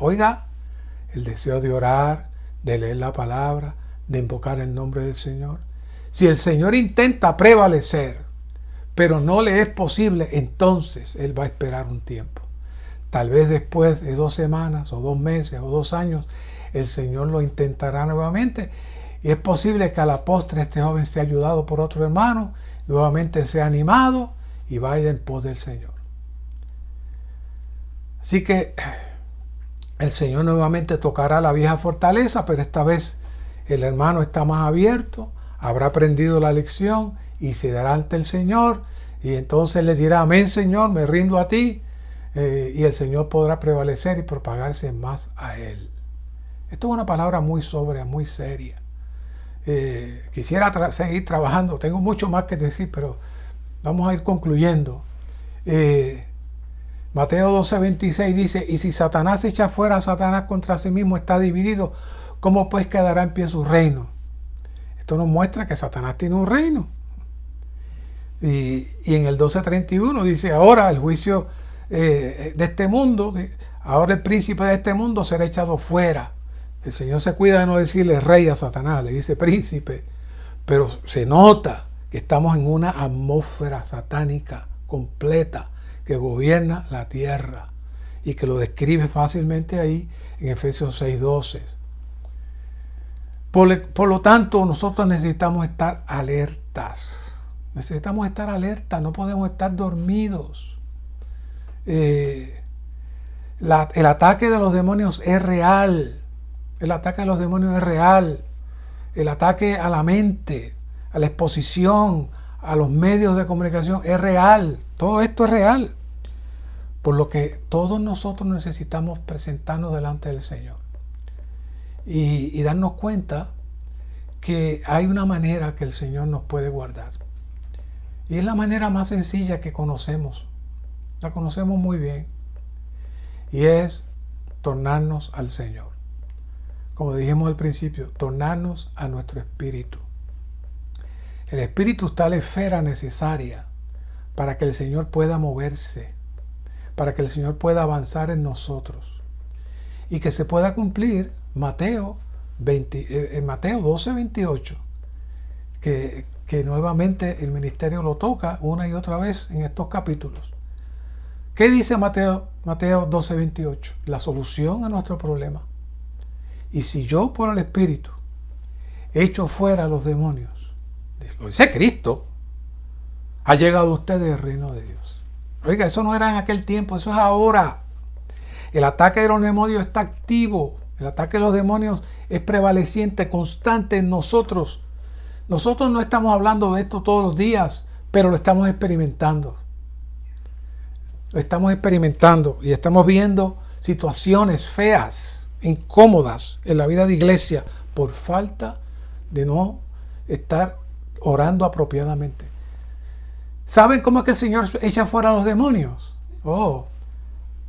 el deseo de orar, de leer la palabra, de invocar el nombre del Señor. Si el Señor intenta prevalecer, pero no le es posible, entonces él va a esperar un tiempo. Tal vez después de 2 semanas, o 2 meses, o 2 años, el Señor lo intentará nuevamente. Y es posible que a la postre este joven sea ayudado por otro hermano, nuevamente sea animado y vaya en pos del Señor. Así que el Señor nuevamente tocará la vieja fortaleza, pero esta vez el hermano está más abierto, habrá aprendido la lección y se dará ante el Señor, y entonces le dirá: amén, Señor, me rindo a ti, y el Señor podrá prevalecer y propagarse más a Él. Esto es una palabra muy sobria, muy seria. Quisiera seguir trabajando, tengo mucho más que decir, pero vamos a ir concluyendo. Mateo 12:26 dice: y si Satanás echa fuera a Satanás contra sí mismo, está dividido, ¿cómo pues quedará en pie su reino? Esto nos muestra que Satanás tiene un reino. Y en el 12:31 dice: ahora el juicio de este mundo, ahora el príncipe de este mundo será echado fuera. El Señor se cuida de no decirle rey a Satanás, le dice príncipe, pero se nota que estamos en una atmósfera satánica completa que gobierna la tierra y que lo describe fácilmente ahí en Efesios 6:12. Por lo tanto, nosotros necesitamos estar alertas. Necesitamos estar alertas, no podemos estar dormidos. El ataque de los demonios es real. El ataque de los demonios es real. El ataque a la mente, a la exposición, a los medios de comunicación es real. Todo esto es real. Por lo que todos nosotros necesitamos presentarnos delante del Señor y darnos cuenta que hay una manera que el Señor nos puede guardar. Y es la manera más sencilla que conocemos. La conocemos muy bien. Y es tornarnos al Señor. Como dijimos al principio, tornarnos a nuestro espíritu. El espíritu está a la esfera necesaria para que el Señor pueda moverse, para que el Señor pueda avanzar en nosotros y que se pueda cumplir Mateo 12:28, que nuevamente el ministerio lo toca una y otra vez en estos capítulos. ¿Qué dice Mateo 12:28? La solución a nuestro problema. Y si yo por el Espíritu echo fuera a los demonios, lo dice Cristo, ha llegado a ustedes el reino de Dios. Oiga, eso no era en aquel tiempo, eso es ahora. El ataque de los demonios está activo. El ataque de los demonios es prevaleciente, constante en nosotros. Nosotros no estamos hablando de esto todos los días, pero lo estamos experimentando. Lo estamos experimentando y estamos viendo situaciones feas, incómodas en la vida de iglesia por falta de no estar orando apropiadamente. ¿Saben cómo es que el Señor echa fuera a los demonios?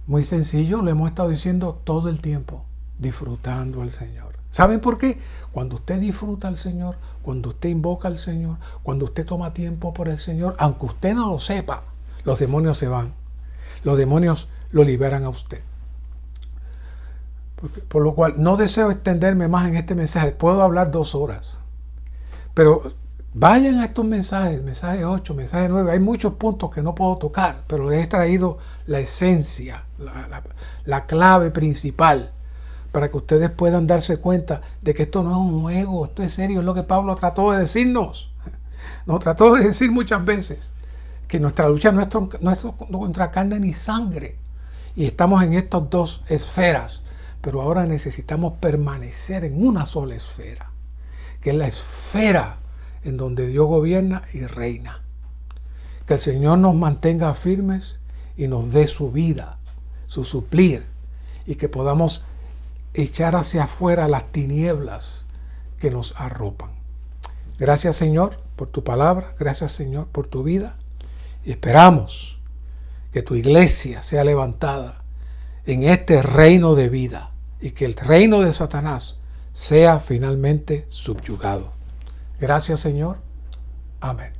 Muy sencillo, lo hemos estado diciendo todo el tiempo, disfrutando al Señor. ¿Saben por qué? Cuando usted disfruta al Señor, cuando usted invoca al Señor, cuando usted toma tiempo por el Señor, aunque usted no lo sepa, los demonios se van. Los demonios lo liberan a usted. Por lo cual no deseo extenderme más en este mensaje. Puedo hablar 2 horas. Pero vayan a estos mensajes, mensaje 8, mensaje 9. Hay muchos puntos que no puedo tocar, pero les he traído la esencia, la clave principal, para que ustedes puedan darse cuenta de que esto no es un juego, esto es serio, es lo que Pablo trató de decirnos. Nos trató de decir muchas veces que nuestra lucha no es contra carne ni sangre. Y estamos en estas 2 esferas, pero ahora necesitamos permanecer en una sola esfera, que es la esfera en donde Dios gobierna y reina. Que el Señor nos mantenga firmes y nos dé su vida, su suplir, y que podamos echar hacia afuera las tinieblas que nos arropan. Gracias, Señor, por tu palabra. Gracias, Señor, por tu vida. Y esperamos que tu iglesia sea levantada en este reino de vida y que el reino de Satanás sea finalmente subyugado. Gracias, Señor. Amén.